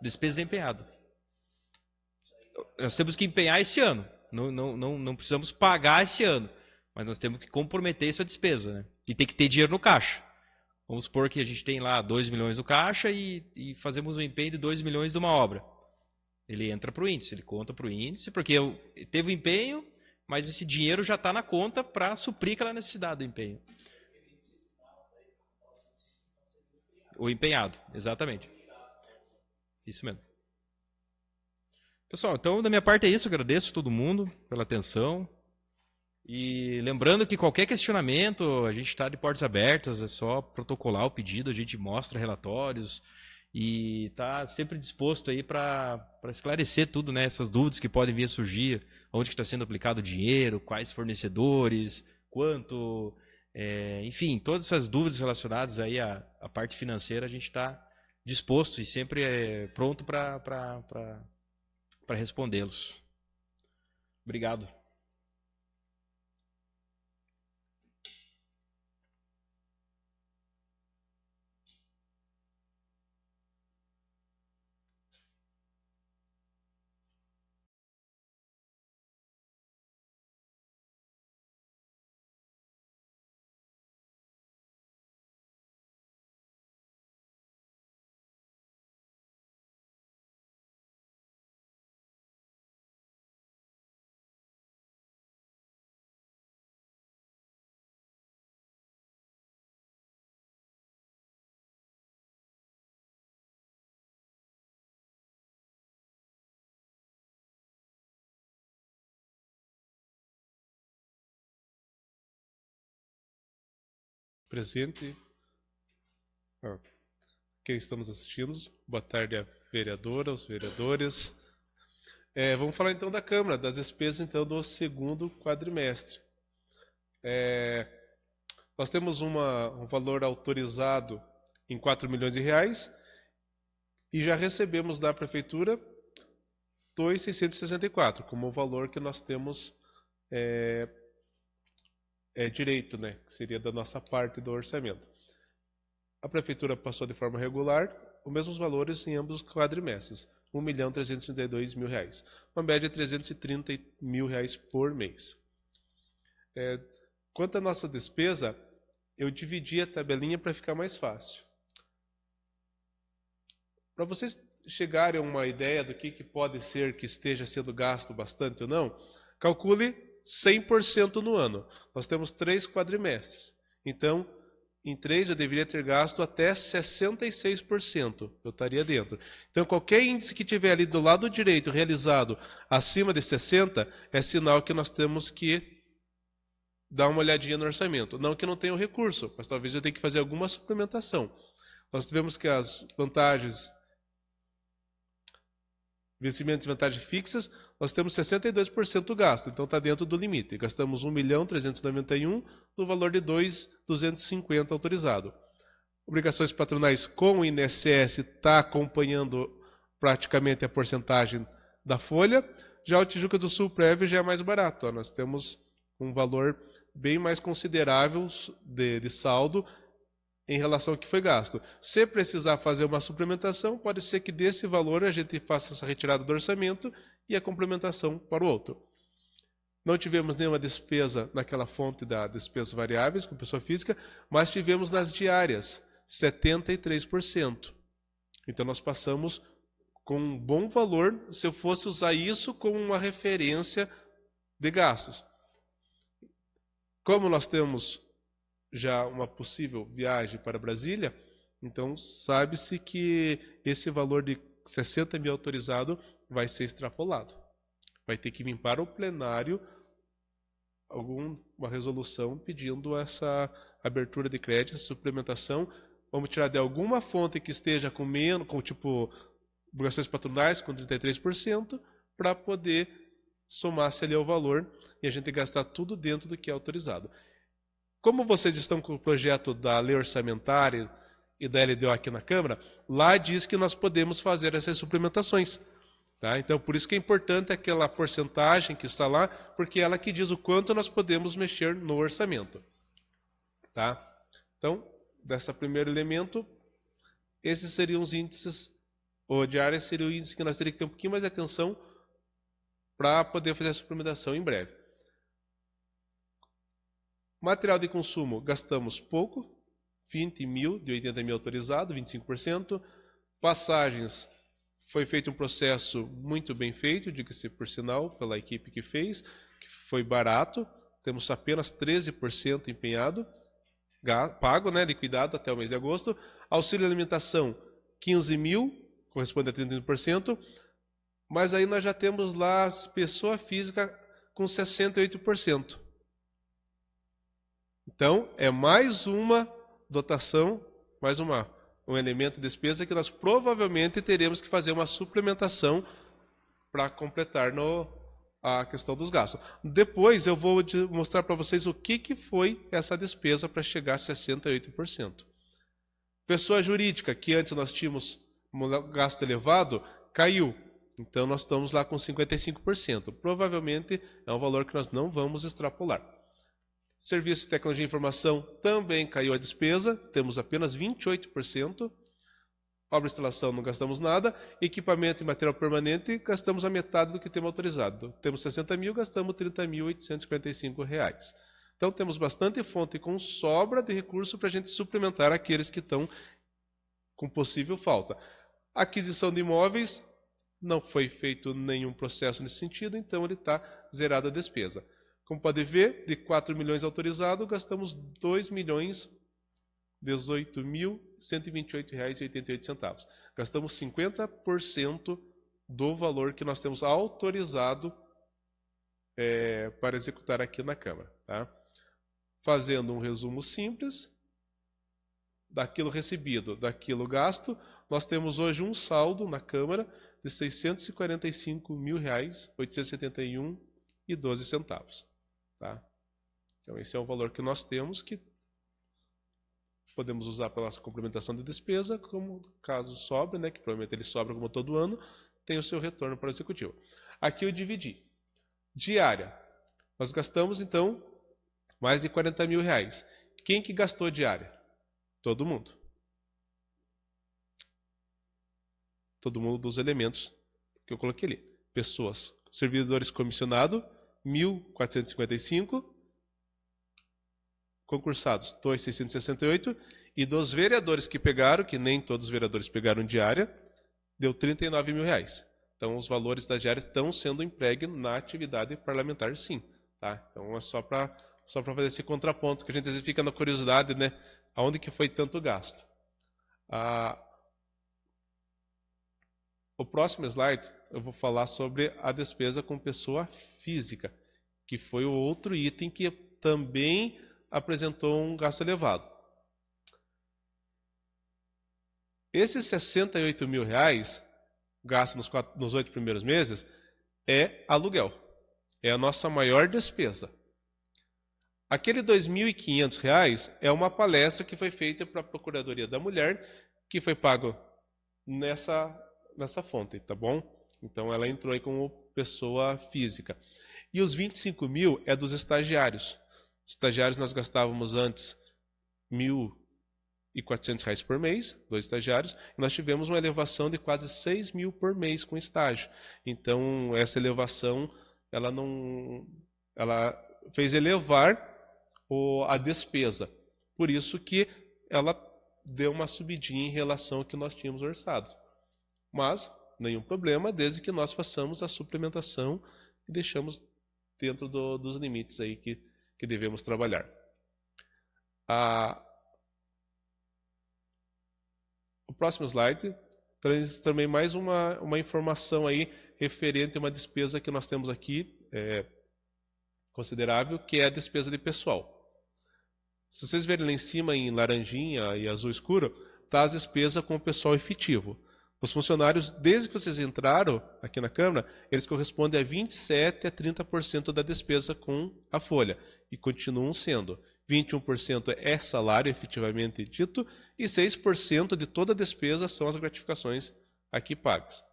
Despesa empenhado. Nós temos que empenhar esse ano. Não precisamos pagar esse ano. Mas nós temos que comprometer essa despesa, né? E tem que ter dinheiro no caixa. Vamos supor que a gente tem lá 2 milhões no caixa e fazemos um empenho de 2 milhões de uma obra. Ele entra para o índice, ele conta para o índice, porque teve o empenho, mas esse dinheiro já está na conta para suprir aquela necessidade do empenho. O empenhado, exatamente. Isso mesmo. Pessoal, então da minha parte é isso, agradeço a todo mundo pela atenção. E lembrando que qualquer questionamento, a gente está de portas abertas, é só protocolar o pedido, a gente mostra relatórios e está sempre disposto aí para esclarecer tudo, né? Essas dúvidas que podem vir a surgir, onde que está sendo aplicado o dinheiro, quais fornecedores, quanto, enfim, todas essas dúvidas relacionadas aí à parte financeira, a gente está disposto e sempre pronto para respondê-los. Obrigado. presente, quem estamos assistindo, boa tarde a vereadora, os vereadores. Vamos falar então da Câmara, das despesas então do segundo quadrimestre. Nós temos um valor autorizado em R$ 4.000.000 e já recebemos da Prefeitura 2.664, como o valor que nós temos direito, né, que seria da nossa parte do orçamento. A Prefeitura passou de forma regular os mesmos valores em ambos os quadrimestres, R$ 1.332.000, uma média de R$ 330.000 por mês. Quanto à nossa despesa, eu dividi a tabelinha para ficar mais fácil. Para vocês chegarem a uma ideia do que pode ser que esteja sendo gasto bastante ou não, calcule 100% no ano. Nós temos 3 quadrimestres. Então, em 3 eu deveria ter gasto até 66%. Eu estaria dentro. Então, qualquer índice que tiver ali do lado direito realizado acima de 60%, é sinal que nós temos que dar uma olhadinha no orçamento. Não que não tenha o recurso, mas talvez eu tenha que fazer alguma suplementação. Nós tivemos que as vantagens, vencimentos e vantagens fixas, nós temos 62% gasto, então está dentro do limite. Gastamos 1.391.000 no valor de 2.250 autorizado. Obrigações patronais com o INSS está acompanhando praticamente a porcentagem da folha. Já o Tijuca do Sul Prévio já é mais barato. Nós temos um valor bem mais considerável de saldo em relação ao que foi gasto. Se precisar fazer uma suplementação, pode ser que desse valor a gente faça essa retirada do orçamento e a complementação para o outro. Não tivemos nenhuma despesa naquela fonte da despesas variáveis com pessoa física, mas tivemos nas diárias, 73%. Então nós passamos com um bom valor se eu fosse usar isso como uma referência de gastos. Como nós temos já uma possível viagem para Brasília, então sabe-se que esse valor de 60 mil autorizado vai ser extrapolado. Vai ter que vir para o plenário uma resolução pedindo essa abertura de crédito, essa suplementação. Vamos tirar de alguma fonte que esteja com menos, com tipo obrigações patronais com 33%, para poder somar-se ali ao valor e a gente gastar tudo dentro do que é autorizado. Como vocês estão com o projeto da lei orçamentária e da LDO aqui na Câmara, lá diz que nós podemos fazer essas suplementações. Tá? Então, por isso que é importante aquela porcentagem que está lá, porque é ela que diz o quanto nós podemos mexer no orçamento. Tá? Então, desse primeiro elemento, esses seriam os índices, ou de área seria o índice que nós teríamos que ter um pouquinho mais de atenção para poder fazer a suplementação em breve. Material de consumo, gastamos pouco, 20 mil, de 80 mil autorizado, 25%. Passagens, foi feito um processo muito bem feito, diga-se por sinal, pela equipe que fez, que foi barato, temos apenas 13% empenhado, pago, né, liquidado até o mês de agosto. Auxílio alimentação, 15 mil, corresponde a 31%, mas aí nós já temos lá as pessoa física com 68%. Então, é mais uma dotação, mais um elemento de despesa que nós provavelmente teremos que fazer uma suplementação para completar a questão dos gastos. Depois eu vou mostrar para vocês o que foi essa despesa para chegar a 68%. Pessoa jurídica, que antes nós tínhamos um gasto elevado, caiu. Então nós estamos lá com 55%. Provavelmente é um valor que nós não vamos extrapolar. Serviço de tecnologia e informação também caiu a despesa, temos apenas 28%. Obra e instalação não gastamos nada. Equipamento e material permanente gastamos a metade do que temos autorizado. Temos 60 mil, gastamos R$ 30.845. Então temos bastante fonte com sobra de recurso para a gente suplementar aqueles que estão com possível falta. Aquisição de imóveis, não foi feito nenhum processo nesse sentido, então ele está zerado a despesa. Como pode ver, de 4 milhões autorizado, gastamos R$ 2.018.128,88. Gastamos 50% do valor que nós temos autorizado para executar aqui na Câmara. Tá? Fazendo um resumo simples, daquilo recebido, daquilo gasto, nós temos hoje um saldo na Câmara de R$ 645.871,12. Tá? Então, esse é o valor que nós temos, que podemos usar para a nossa complementação de despesa, como caso sobre, né, que provavelmente ele sobra como todo ano, tem o seu retorno para o Executivo. Aqui eu dividi. Diária. Nós gastamos, então, mais de R$ 40 mil. Quem que gastou diária? Todo mundo. Todo mundo dos elementos que eu coloquei ali. Pessoas, servidores comissionados, 1.455. Concursados, 2.668. E dos vereadores que pegaram, que nem todos os vereadores pegaram diária, deu R$ 39 mil. Então, os valores das diárias estão sendo empregue na atividade parlamentar, sim. Tá? Então, é só para fazer esse contraponto, que a gente às vezes fica na curiosidade, né? Aonde que foi tanto gasto? O próximo slide, eu vou falar sobre a despesa com pessoa física, que foi o outro item que também apresentou um gasto elevado. Esses R$ 68 mil gastos nos 8 primeiros meses é aluguel. É a nossa maior despesa. Aquele R$ 2.500 é uma palestra que foi feita para a Procuradoria da Mulher, que foi pago nessa fonte, tá bom? Então ela entrou aí como pessoa física. E os 25 mil é dos estagiários. Estagiários nós gastávamos antes R$ 1.400 por mês, 2 estagiários, e nós tivemos uma elevação de quase 6 mil por mês com estágio. Então, essa elevação, ela fez elevar a despesa. Por isso que ela deu uma subidinha em relação ao que nós tínhamos orçado. Mas, nenhum problema, desde que nós façamos a suplementação e deixamos dentro dos limites aí que devemos trabalhar. O próximo slide traz também mais uma informação aí referente a uma despesa que nós temos aqui, considerável, que é a despesa de pessoal. Se vocês verem lá em cima, em laranjinha e azul escuro, está as despesas com o pessoal efetivo. Os funcionários, desde que vocês entraram aqui na Câmara, eles correspondem a 27% a 30% da despesa com a folha. E continuam sendo. 21% é salário efetivamente dito e 6% de toda a despesa são as gratificações aqui pagas.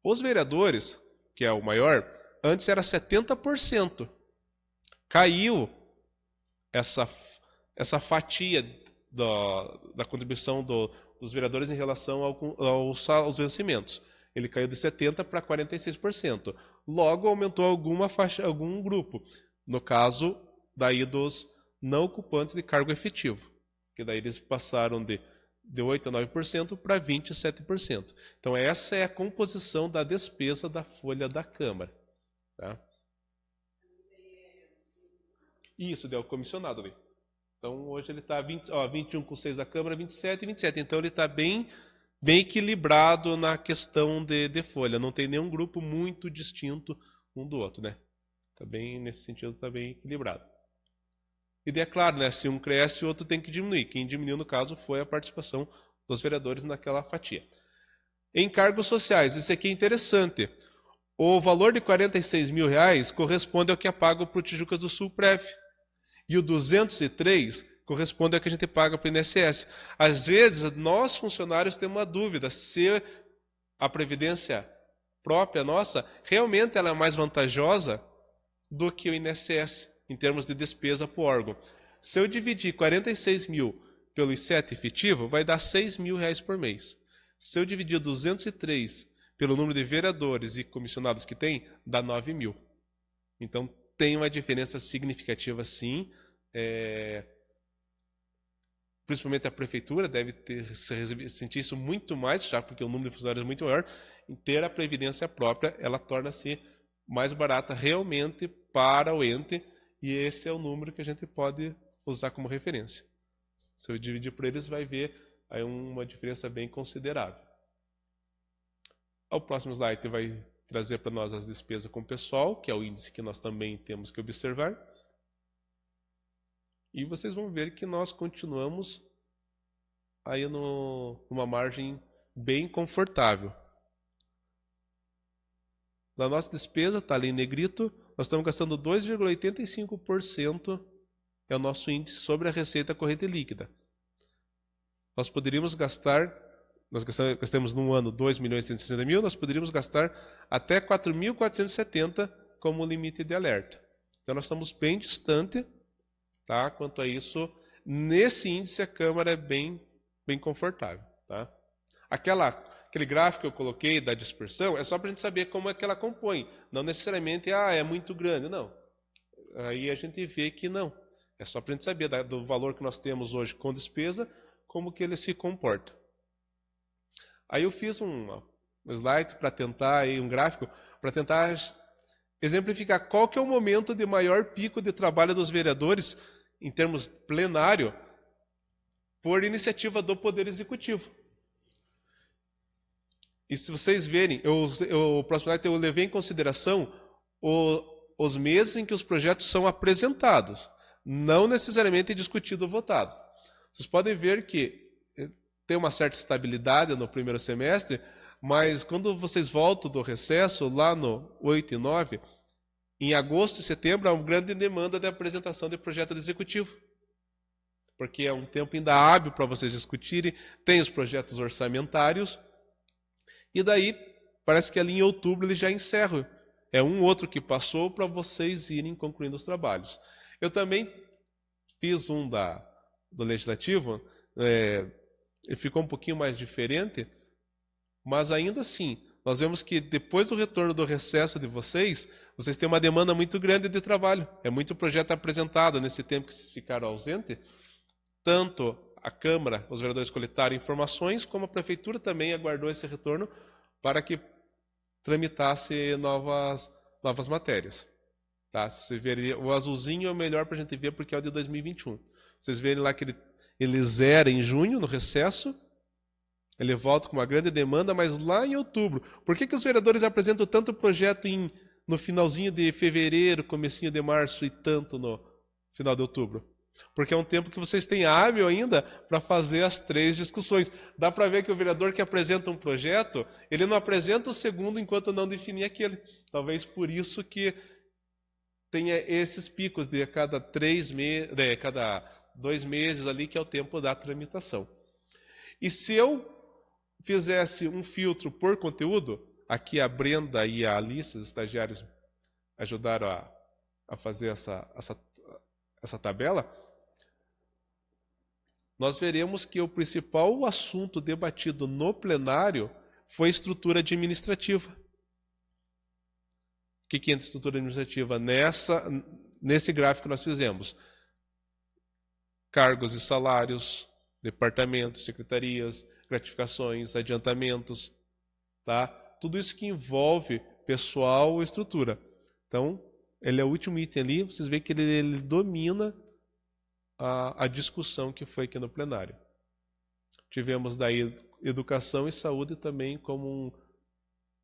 Os vereadores, que é o maior, antes era 70%. Caiu essa fatia da contribuição dos vereadores em relação aos vencimentos. Ele caiu de 70% para 46%. Logo, aumentou algum grupo. No caso, daí dos não ocupantes de cargo efetivo. Que daí eles passaram de 8% a 9% para 27%. Então, essa é a composição da despesa da folha da Câmara. Tá? Isso, deu comissionado ali. Então, hoje ele está 21 com 6 da Câmara, 27 e 27. Então, ele está bem equilibrado na questão de folha. Não tem nenhum grupo muito distinto um do outro, né? Tá bem, nesse sentido, está bem equilibrado. E daí, é claro, né? Se um cresce, o outro tem que diminuir. Quem diminuiu, no caso, foi a participação dos vereadores naquela fatia. Encargos sociais. Esse aqui é interessante. O valor de R$ 46 mil corresponde ao que é pago para o Tijucas do Sul Prev. E o 203 corresponde ao que a gente paga para o INSS. Às vezes, nós funcionários temos uma dúvida se a previdência própria nossa realmente ela é mais vantajosa do que o INSS em termos de despesa para o órgão. Se eu dividir 46 mil pelo I7 efetivo, vai dar R$ 6 mil por mês. Se eu dividir 203 pelo número de vereadores e comissionados que tem, dá 9 mil. Então, tem uma diferença significativa, sim. Principalmente a prefeitura deve sentir isso muito mais, já porque o número de funcionários é muito maior. Em ter a previdência própria, ela torna-se mais barata realmente para o ente, e esse é o número que a gente pode usar como referência. Se eu dividir por eles, vai ver aí uma diferença bem considerável. O próximo slide vai trazer para nós as despesas com o pessoal, que é o índice que nós também temos que observar. E vocês vão ver que nós continuamos aí numa margem bem confortável. Na nossa despesa, está ali em negrito, nós estamos gastando 2,85%, é o nosso índice sobre a receita corrente líquida. Nós poderíamos gastar, nós gastamos num ano 2.160.000, nós poderíamos gastar até 4.470 como limite de alerta. Então nós estamos bem distante, tá? Quanto a isso, nesse índice a Câmara é bem confortável. Tá? Aquele gráfico que eu coloquei da dispersão é só para a gente saber como é que ela compõe. Não necessariamente, é muito grande, não. Aí a gente vê que não. É só para a gente saber do valor que nós temos hoje com despesa, como que ele se comporta. Aí eu fiz um slide para tentar, um gráfico, para tentar exemplificar qual que é o momento de maior pico de trabalho dos vereadores, em termos plenário, por iniciativa do Poder Executivo. E se vocês verem, o próximo slide eu levei em consideração os meses em que os projetos são apresentados, não necessariamente discutido ou votado. Vocês podem ver que tem uma certa estabilidade no primeiro semestre, mas quando vocês voltam do recesso, lá no 8 e 9, em agosto e setembro, há uma grande demanda de apresentação de projeto de executivo. Porque é um tempo ainda hábil para vocês discutirem, tem os projetos orçamentários, e daí, parece que ali em outubro ele já encerra. É um outro que passou para vocês irem concluindo os trabalhos. Eu também fiz um do Legislativo, ele ficou um pouquinho mais diferente, mas ainda assim, nós vemos que depois do retorno do recesso de vocês têm uma demanda muito grande de trabalho. É muito projeto apresentado nesse tempo que vocês ficaram ausentes. Tanto a Câmara, os vereadores coletaram informações, como a Prefeitura também aguardou esse retorno para que tramitasse novas matérias. Tá? Você vê, o azulzinho é o melhor para a gente ver porque é o de 2021. Vocês verem lá que ele zera em junho, no recesso, ele volta com uma grande demanda, mas lá em outubro. Por que os vereadores apresentam tanto projeto no finalzinho de fevereiro, comecinho de março e tanto no final de outubro? Porque é um tempo que vocês têm hábil ainda para fazer as 3 discussões. Dá para ver que o vereador que apresenta um projeto, ele não apresenta o segundo enquanto não definir aquele. Talvez por isso que tenha esses picos de cada 2 meses ali, que é o tempo da tramitação. E se eu fizesse um filtro por conteúdo, aqui a Brenda e a Alice, os estagiários, ajudaram a fazer essa tabela, nós veremos que o principal assunto debatido no plenário foi estrutura administrativa. O que é estrutura administrativa? Nesse gráfico que nós fizemos. Cargos e salários, departamentos, secretarias, gratificações, adiantamentos. Tá? Tudo isso que envolve pessoal e estrutura. Então, ele é o último item ali, vocês veem que ele domina a discussão que foi aqui no plenário. Tivemos daí educação e saúde também com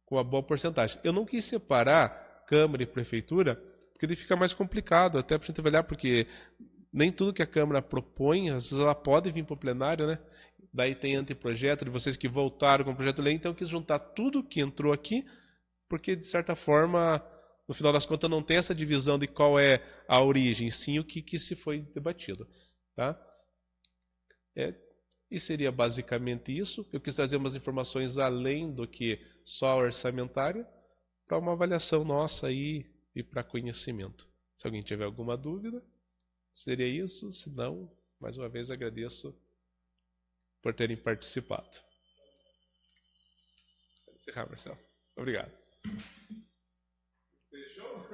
uma boa porcentagem. Eu não quis separar Câmara e Prefeitura, porque ele fica mais complicado, até para a gente avaliar, porque nem tudo que a Câmara propõe, às vezes ela pode vir para o plenário, né? Daí tem anteprojeto de vocês que voltaram com o projeto de lei, então eu quis juntar tudo que entrou aqui, porque de certa forma, no final das contas, não tem essa divisão de qual é a origem, sim o que se foi debatido. Tá? E seria basicamente isso. Eu quis trazer umas informações além do que só a orçamentária, para uma avaliação nossa aí e para conhecimento. Se alguém tiver alguma dúvida, seria isso. Se não, mais uma vez agradeço por terem participado. Vou encerrar, Marcelo. Obrigado. Fechou?